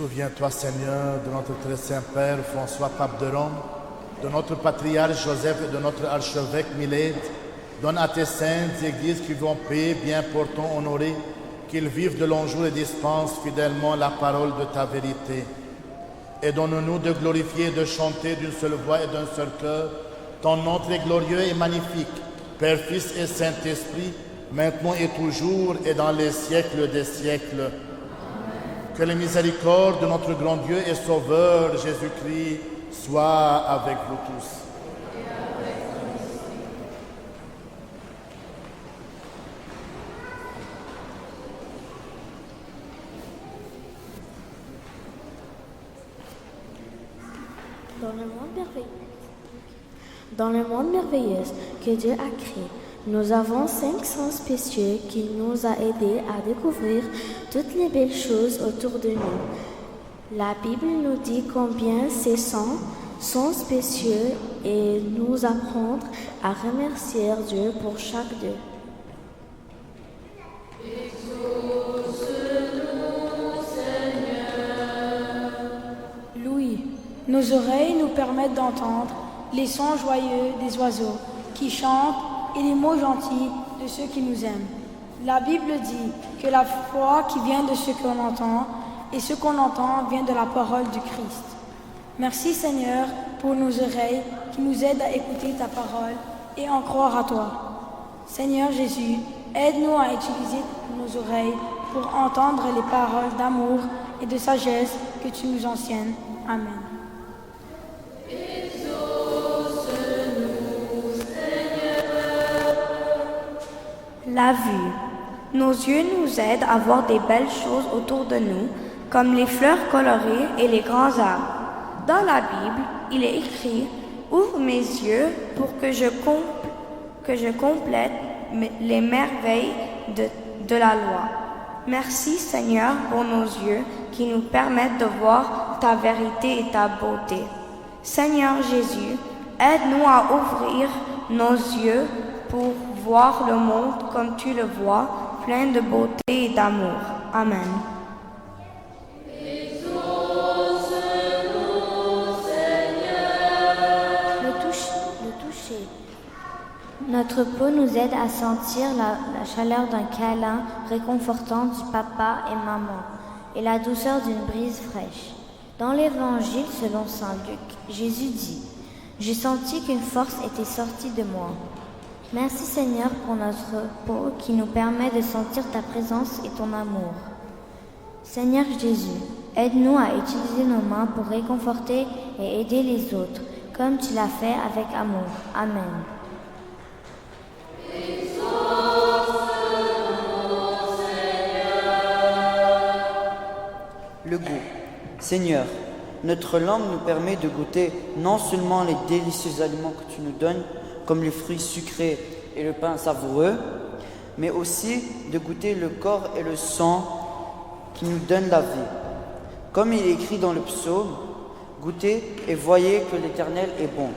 Souviens-toi, Seigneur, de notre très saint Père François, pape de Rome, de notre patriarche Joseph et de notre archevêque Milède. Donne à tes saintes églises qui vont paix, bien portant, honorer, qu'ils vivent de longs jours et dispensent fidèlement la parole de ta vérité. Et donne-nous de glorifier et de chanter d'une seule voix et d'un seul cœur ton nom très glorieux et magnifique, Père, Fils et Saint-Esprit, maintenant et toujours et dans les siècles des siècles. Que les miséricordes de notre grand Dieu et Sauveur Jésus-Christ soient avec vous tous. Dans le monde merveilleux que Dieu a créé, nous avons 5 sens spéciaux qui nous a aidés à découvrir toutes les belles choses autour de nous. La Bible nous dit combien ces sens sont spéciaux et nous apprendre à remercier Dieu pour chaque d'eux. Louis, nos oreilles nous permettent d'entendre les sons joyeux des oiseaux qui chantent et les mots gentils de ceux qui nous aiment. La Bible dit que la foi qui vient de ce qu'on entend et ce qu'on entend vient de la parole du Christ. Merci Seigneur pour nos oreilles qui nous aident à écouter ta parole et en croire à toi. Seigneur Jésus, aide-nous à utiliser nos oreilles pour entendre les paroles d'amour et de sagesse que tu nous enseignes. Amen. La vue. Nos yeux nous aident à voir des belles choses autour de nous, comme les fleurs colorées et les grands arbres. Dans la Bible, il est écrit « Ouvre mes yeux pour que je complète les merveilles de la loi ». Merci Seigneur pour nos yeux qui nous permettent de voir ta vérité et ta beauté. Seigneur Jésus, aide-nous à ouvrir nos yeux pour voir le monde comme tu le vois, plein de beauté et d'amour. Amen. Le toucher. Notre peau nous aide à sentir la chaleur d'un câlin réconfortant du papa et maman et la douceur d'une brise fraîche. Dans l'évangile selon saint Luc, Jésus dit « J'ai senti qu'une force était sortie de moi ». Merci Seigneur pour notre peau qui nous permet de sentir ta présence et ton amour. Seigneur Jésus, aide-nous à utiliser nos mains pour réconforter et aider les autres, comme tu l'as fait avec amour. Amen. Le goût. Seigneur, notre langue nous permet de goûter non seulement les délicieux aliments que tu nous donnes, comme les fruits sucrés et le pain savoureux, mais aussi de goûter le corps et le sang qui nous donnent la vie. Comme il est écrit dans le psaume, goûtez et voyez que l'Éternel est bon.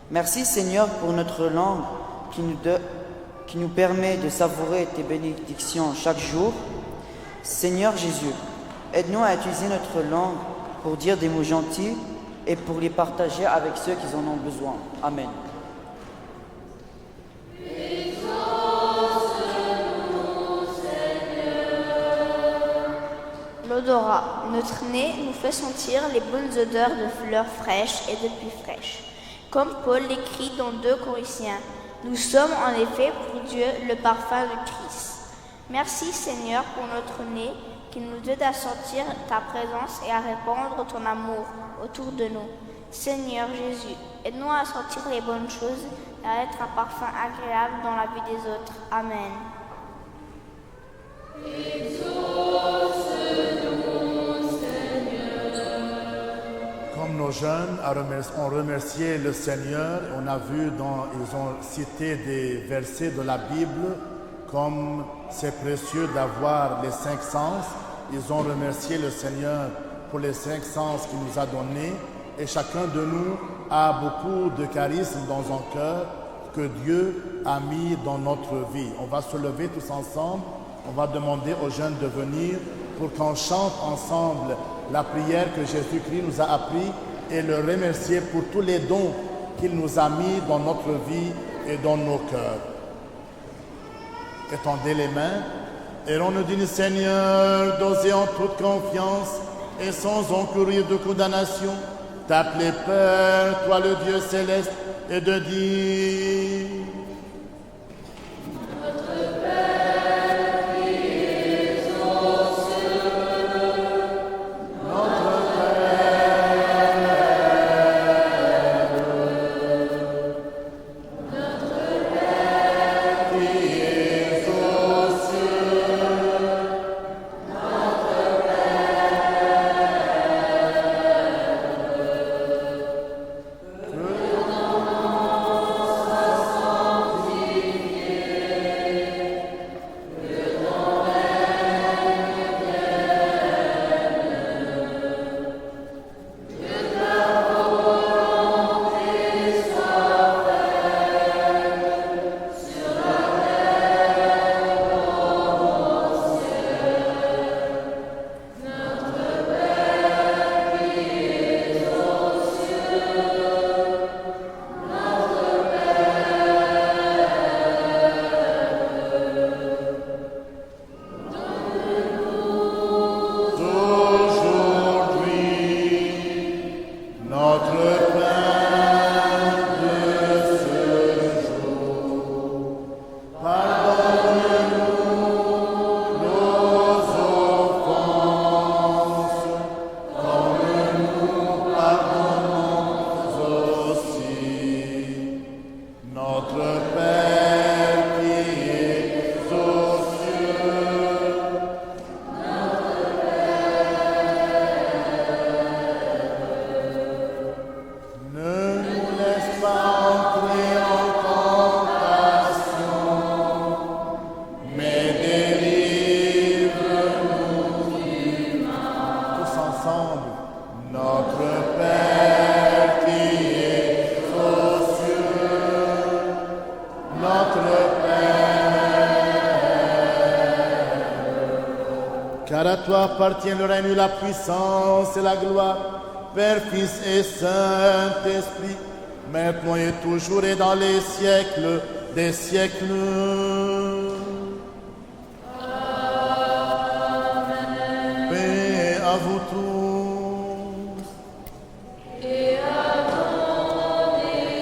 Merci Seigneur pour notre langue qui nous permet de savourer tes bénédictions chaque jour. Seigneur Jésus, aide-nous à utiliser notre langue pour dire des mots gentils et pour les partager avec ceux qui en ont besoin. Amen. L'odorat. Notre nez nous fait sentir les bonnes odeurs de fleurs fraîches et de pluie fraîche. Comme Paul l'écrit dans 2 Corinthiens, nous sommes en effet pour Dieu le parfum de Christ. Merci Seigneur pour notre nez qui nous aide à sentir ta présence et à répandre ton amour autour de nous. Seigneur Jésus, aide-nous à sentir les bonnes choses et à être un parfum agréable dans la vie des autres. Amen. Comme nos jeunes ont remercié le Seigneur, on a vu ils ont cité des versets de la Bible, comme c'est précieux d'avoir les 5 sens. Ils ont remercié le Seigneur pour les 5 sens qu'il nous a donnés. Et chacun de nous a beaucoup de charisme dans son cœur que Dieu a mis dans notre vie. On va se lever tous ensemble. On va demander aux jeunes de venir pour qu'on chante ensemble la prière que Jésus-Christ nous a appris et le remercier pour tous les dons qu'il nous a mis dans notre vie et dans nos cœurs. Étendez les mains et on nous dit, Seigneur, d'oser en toute confiance et sans encourir de condamnation, t'appeler Père, toi le Dieu céleste, et de dire... toi appartient le règne, la puissance et la gloire, Père, Fils et Saint-Esprit, maintenant et toujours et dans les siècles des siècles. Amen. Paix à vous tous. Et à ton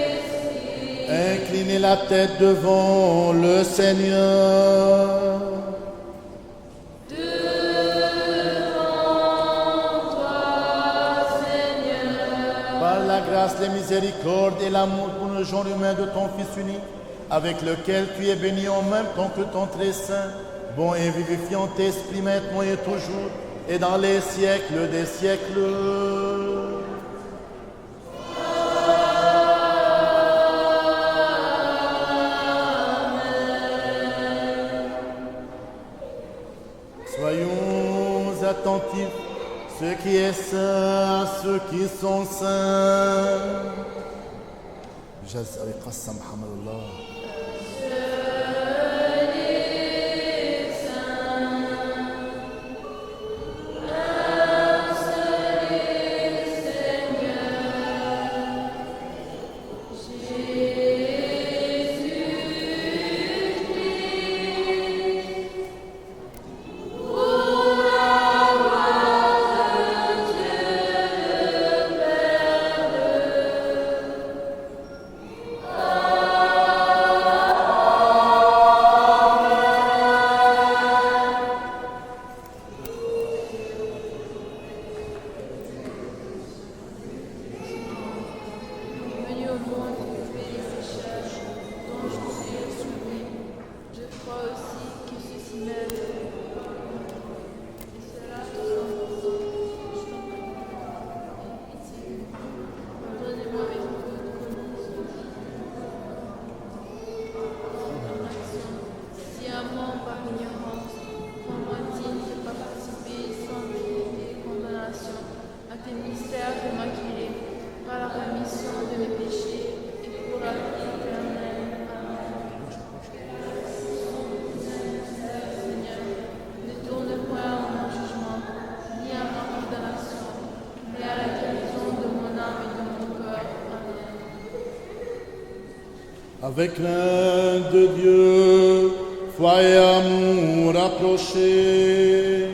esprit. Inclinez la tête devant le Seigneur. Les miséricordes et l'amour pour le genre humain de ton Fils unique, avec lequel tu es béni en même temps que ton très saint, bon et vivifiant esprit, maintenant et toujours, et dans les siècles des siècles. Amen. Soyons attentifs. Ce qui est saint, ceux qui sont saints. Avec l'un de Dieu, foi et amour rapprochés.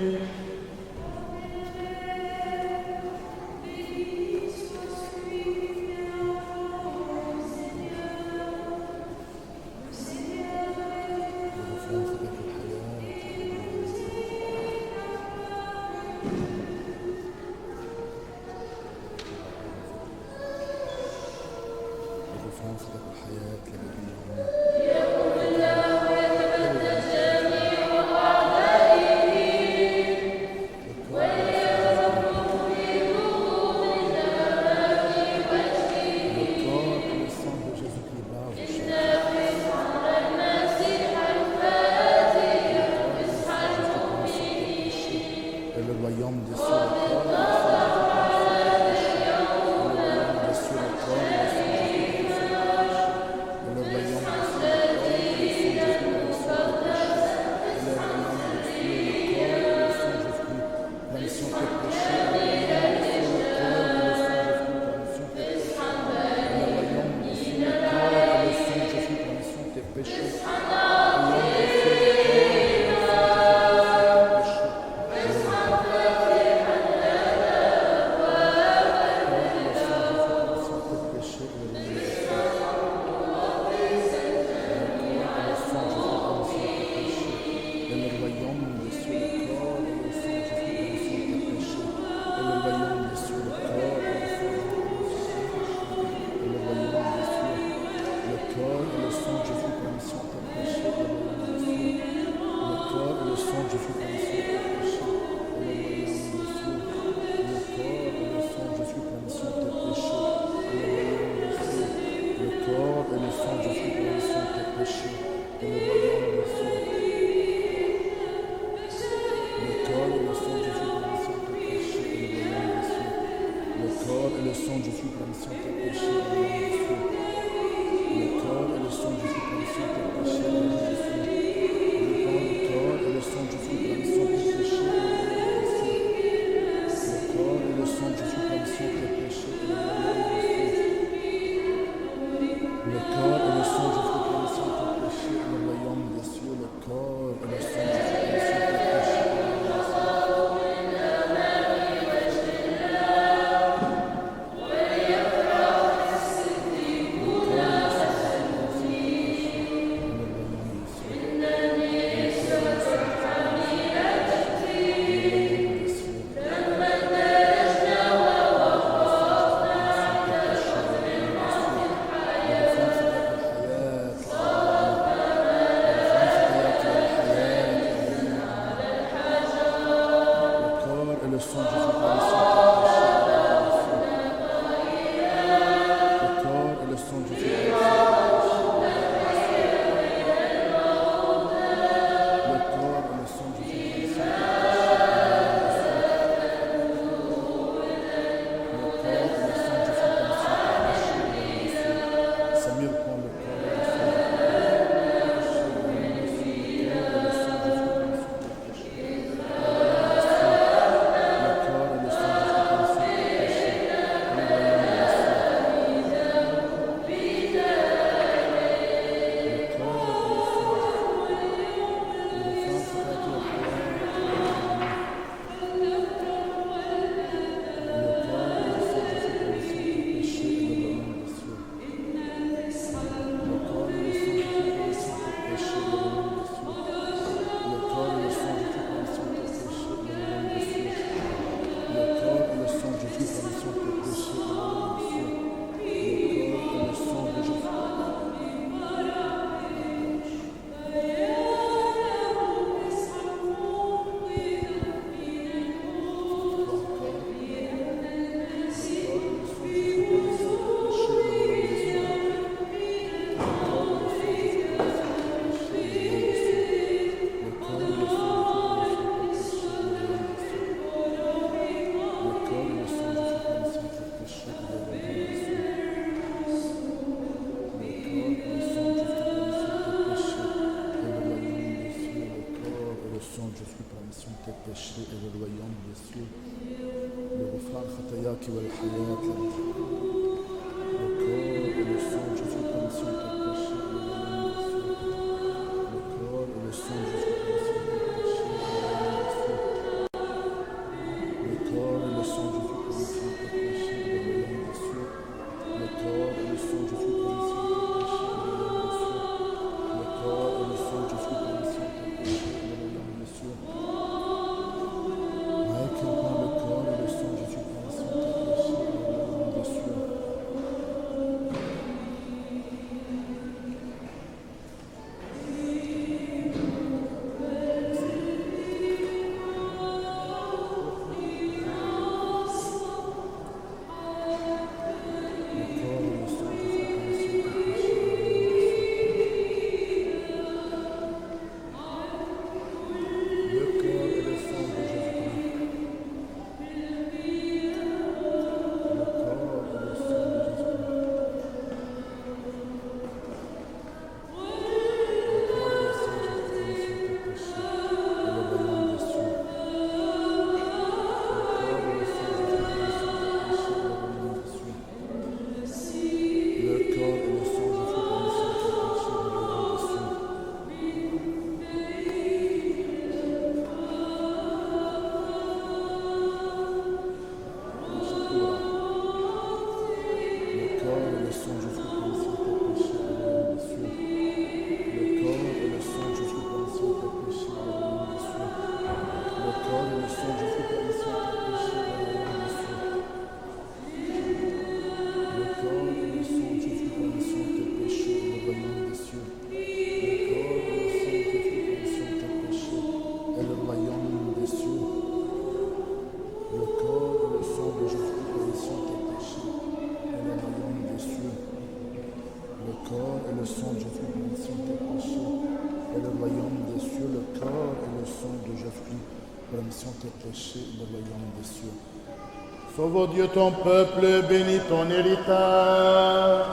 Sauve, Dieu, ton peuple, bénis ton héritage.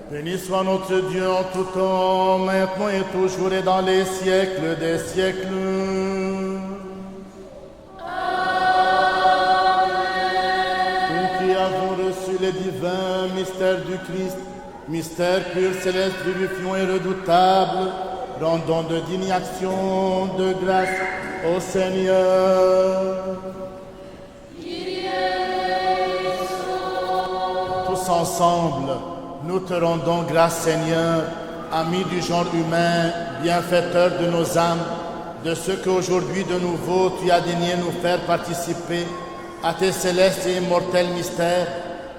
Béni soit notre Dieu en tout temps, maintenant et toujours et dans les siècles des siècles. Nous qui avons reçu les divins mystères du Christ, mystères purs, célestes, vivifiants et redoutables, rendons de dignes actions de grâce au Seigneur. Tous ensemble, nous te rendons grâce, Seigneur, ami du genre humain, bienfaiteur de nos âmes, de ce qu'aujourd'hui de nouveau tu as daigné nous faire participer à tes célestes et immortels mystères.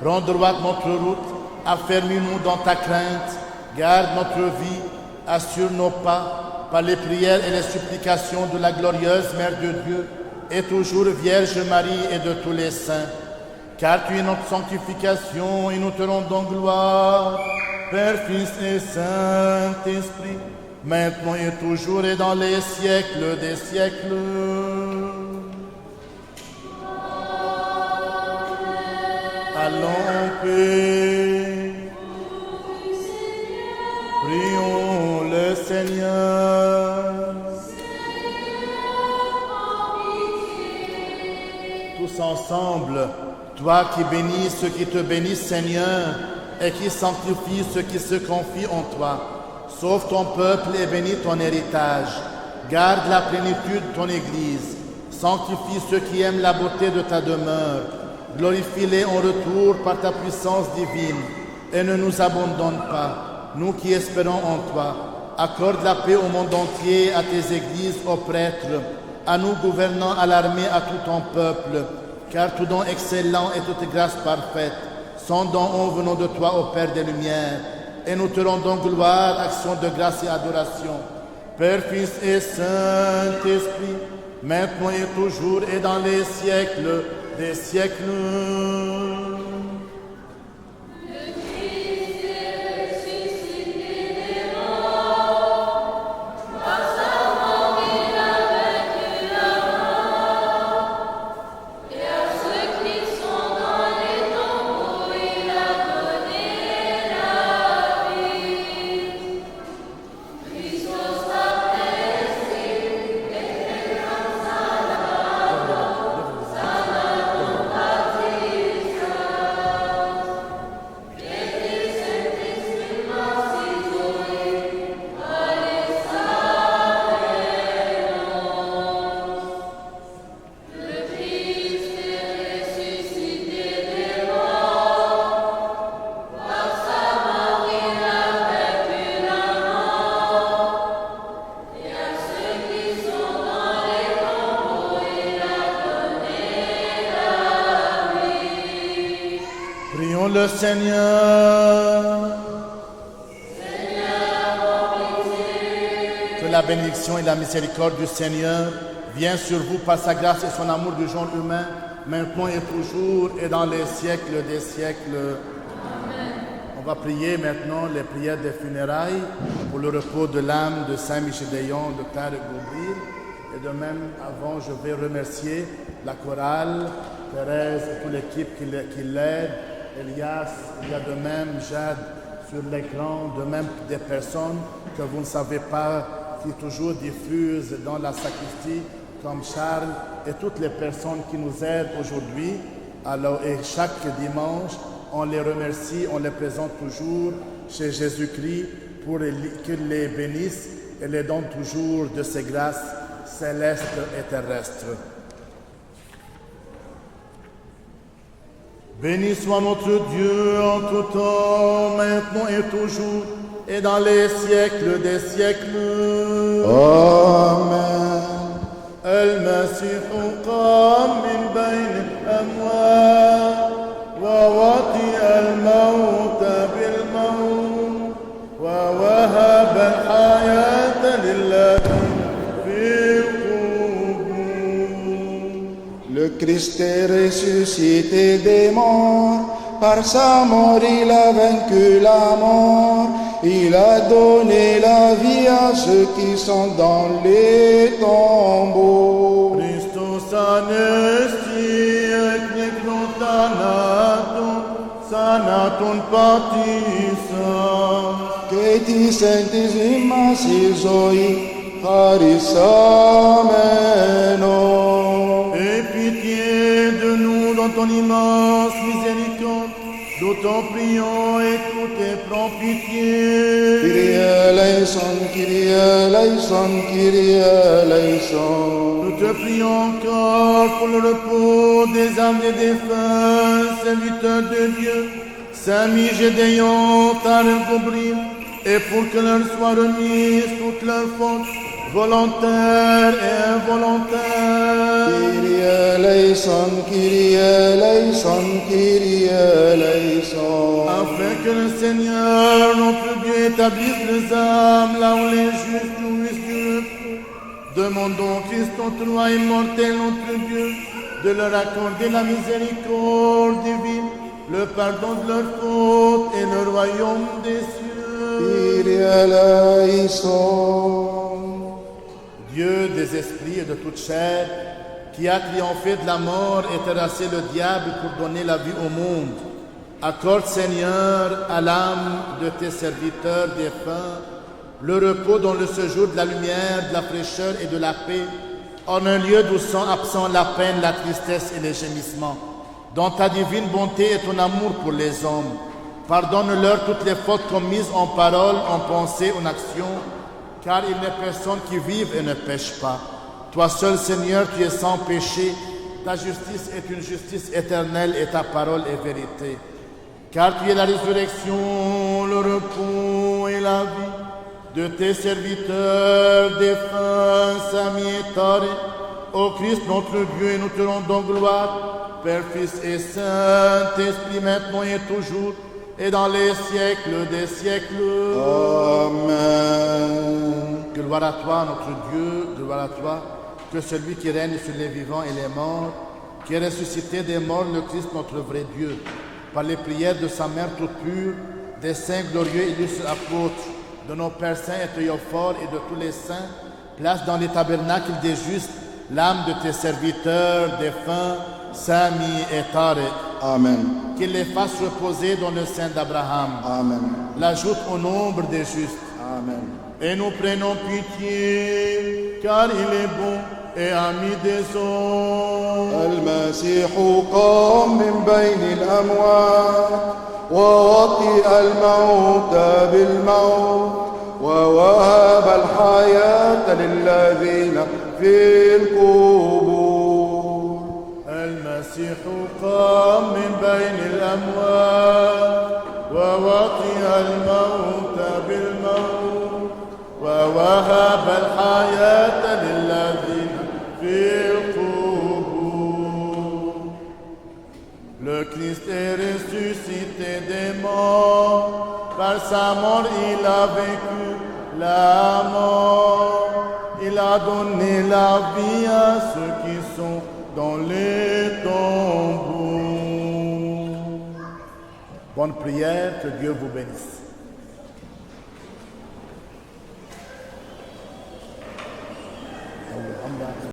Rends droite notre route, affermis-nous dans ta crainte, garde notre vie, assure nos pas par les prières et les supplications de la glorieuse Mère de Dieu et toujours Vierge Marie et de tous les saints. Car tu es notre sanctification et nous te rendons gloire, Père, Fils et Saint-Esprit, maintenant et toujours et dans les siècles des siècles. Allons en paix. Prions le Seigneur. Tous ensemble, toi qui bénis ceux qui te bénissent, Seigneur, et qui sanctifie ceux qui se confient en toi. Sauve ton peuple et bénis ton héritage. Garde la plénitude de ton Église. Sanctifie ceux qui aiment la beauté de ta demeure. Glorifie-les en retour par ta puissance divine. Et ne nous abandonne pas, nous qui espérons en toi. Accorde la paix au monde entier, à tes églises, aux prêtres, à nous gouvernants, à l'armée, à tout ton peuple. Car tout don excellent et toute grâce parfaite sont dons en venant de toi, ô Père des Lumières. Et nous te rendons gloire, action de grâce et adoration. Père, Fils et Saint-Esprit, maintenant et toujours et dans les siècles des siècles. Prions le Seigneur. Que la bénédiction et la miséricorde du Seigneur viennent sur vous par sa grâce et son amour du genre humain, maintenant et toujours et dans les siècles des siècles. Amen. On va prier maintenant les prières des funérailles pour le repos de l'âme de Saint Michel d'Ayon, de Père Gaubril. Et de même, avant, je vais remercier la chorale, Thérèse et toute l'équipe qui l'aide. Elias, il y a de même Jade sur l'écran, de même des personnes que vous ne savez pas, qui toujours diffusent dans la sacristie, comme Charles et toutes les personnes qui nous aident aujourd'hui. Alors, et chaque dimanche, on les remercie, on les présente toujours chez Jésus-Christ pour qu'il les bénisse et les donne toujours de ses grâces célestes et terrestres. Béni soit notre Dieu en tout temps, maintenant et toujours, et dans les siècles des siècles. Amen. المسيح قام من بين الأموات ووطئ الموت بالموت ووهب الحياة للذين في القبور. Le Christ est ressuscité des morts, par sa mort il a vaincu la mort, il a donné la vie à ceux qui sont dans les tombeaux. Christus anesti et necrotanatum, sanatum patissa. Keti sentis immasisoi, charissameno. Aie pitié de nous dans ton immense miséricorde. Nous t'en prions, écoute et prends pitié. Kyrie eleison, Kyrie eleison, Kyrie eleison. Nous te prions encore pour le repos des âmes des défunts, serviteurs de Dieu, Saint Michel d'Ayon, Père Gaubril, et pour que leur soit remise toutes leurs fautes volontaires et involontaires. Kyrie eleison, Kyrie eleison, Kyrie eleison. Afin que le Seigneur, notre Dieu, établisse les âmes là où les justes jouissent du repos. Demandons au Christ, notre roi immortel, notre Dieu, de leur accorder la miséricorde divine, le pardon de leurs fautes et le royaume des cieux. Kyrie eleison. Dieu des esprits et de toute chair, qui a triomphé de la mort et terrassé le diable pour donner la vie au monde, accorde, Seigneur, à l'âme de tes serviteurs défunts le repos dans le séjour de la lumière, de la fraîcheur et de la paix, en un lieu d'où sont absents la peine, la tristesse et les gémissements. Dans ta divine bonté et ton amour pour les hommes, pardonne-leur toutes les fautes commises en parole, en pensée, en action, car il n'est personne qui vive et ne pêche pas. Toi seul, Seigneur, tu es sans péché, ta justice est une justice éternelle et ta parole est vérité. Car tu es la résurrection, le repos et la vie de tes serviteurs défunts, Sami et Taré. Ô Christ notre Dieu, et nous te rendons gloire, Père, Fils et Saint-Esprit, maintenant et toujours, et dans les siècles des siècles. Amen. Gloire à toi, notre Dieu, gloire à toi, que celui qui règne sur les vivants et les morts, qui est ressuscité des morts, le Christ, notre vrai Dieu, par les prières de sa mère toute pure, des saints glorieux illustres apôtres, de nos pères saints et théophores et de tous les saints, place dans les tabernacles des justes l'âme de tes serviteurs défunts, Sami et Taré. Amen. Qu'il les fasse reposer dans le sein d'Abraham. Amen. L'ajoute au nombre des justes. Amen. Et nous prenons pitié, car il est bon et ami des hommes. المسيح قام من بين الأموات ووطئ الموت بالموت ووهب الحياة للذين في القبور. المسيح قام من بين الأموات ووطئ الموت بالموت ووهب الحياة للذين في القبور. Le Christ est ressuscité des morts, par sa mort il a vaincu la mort, il a donné la vie à ceux qui sont dans les tombeaux. Bonne prière, que Dieu vous bénisse.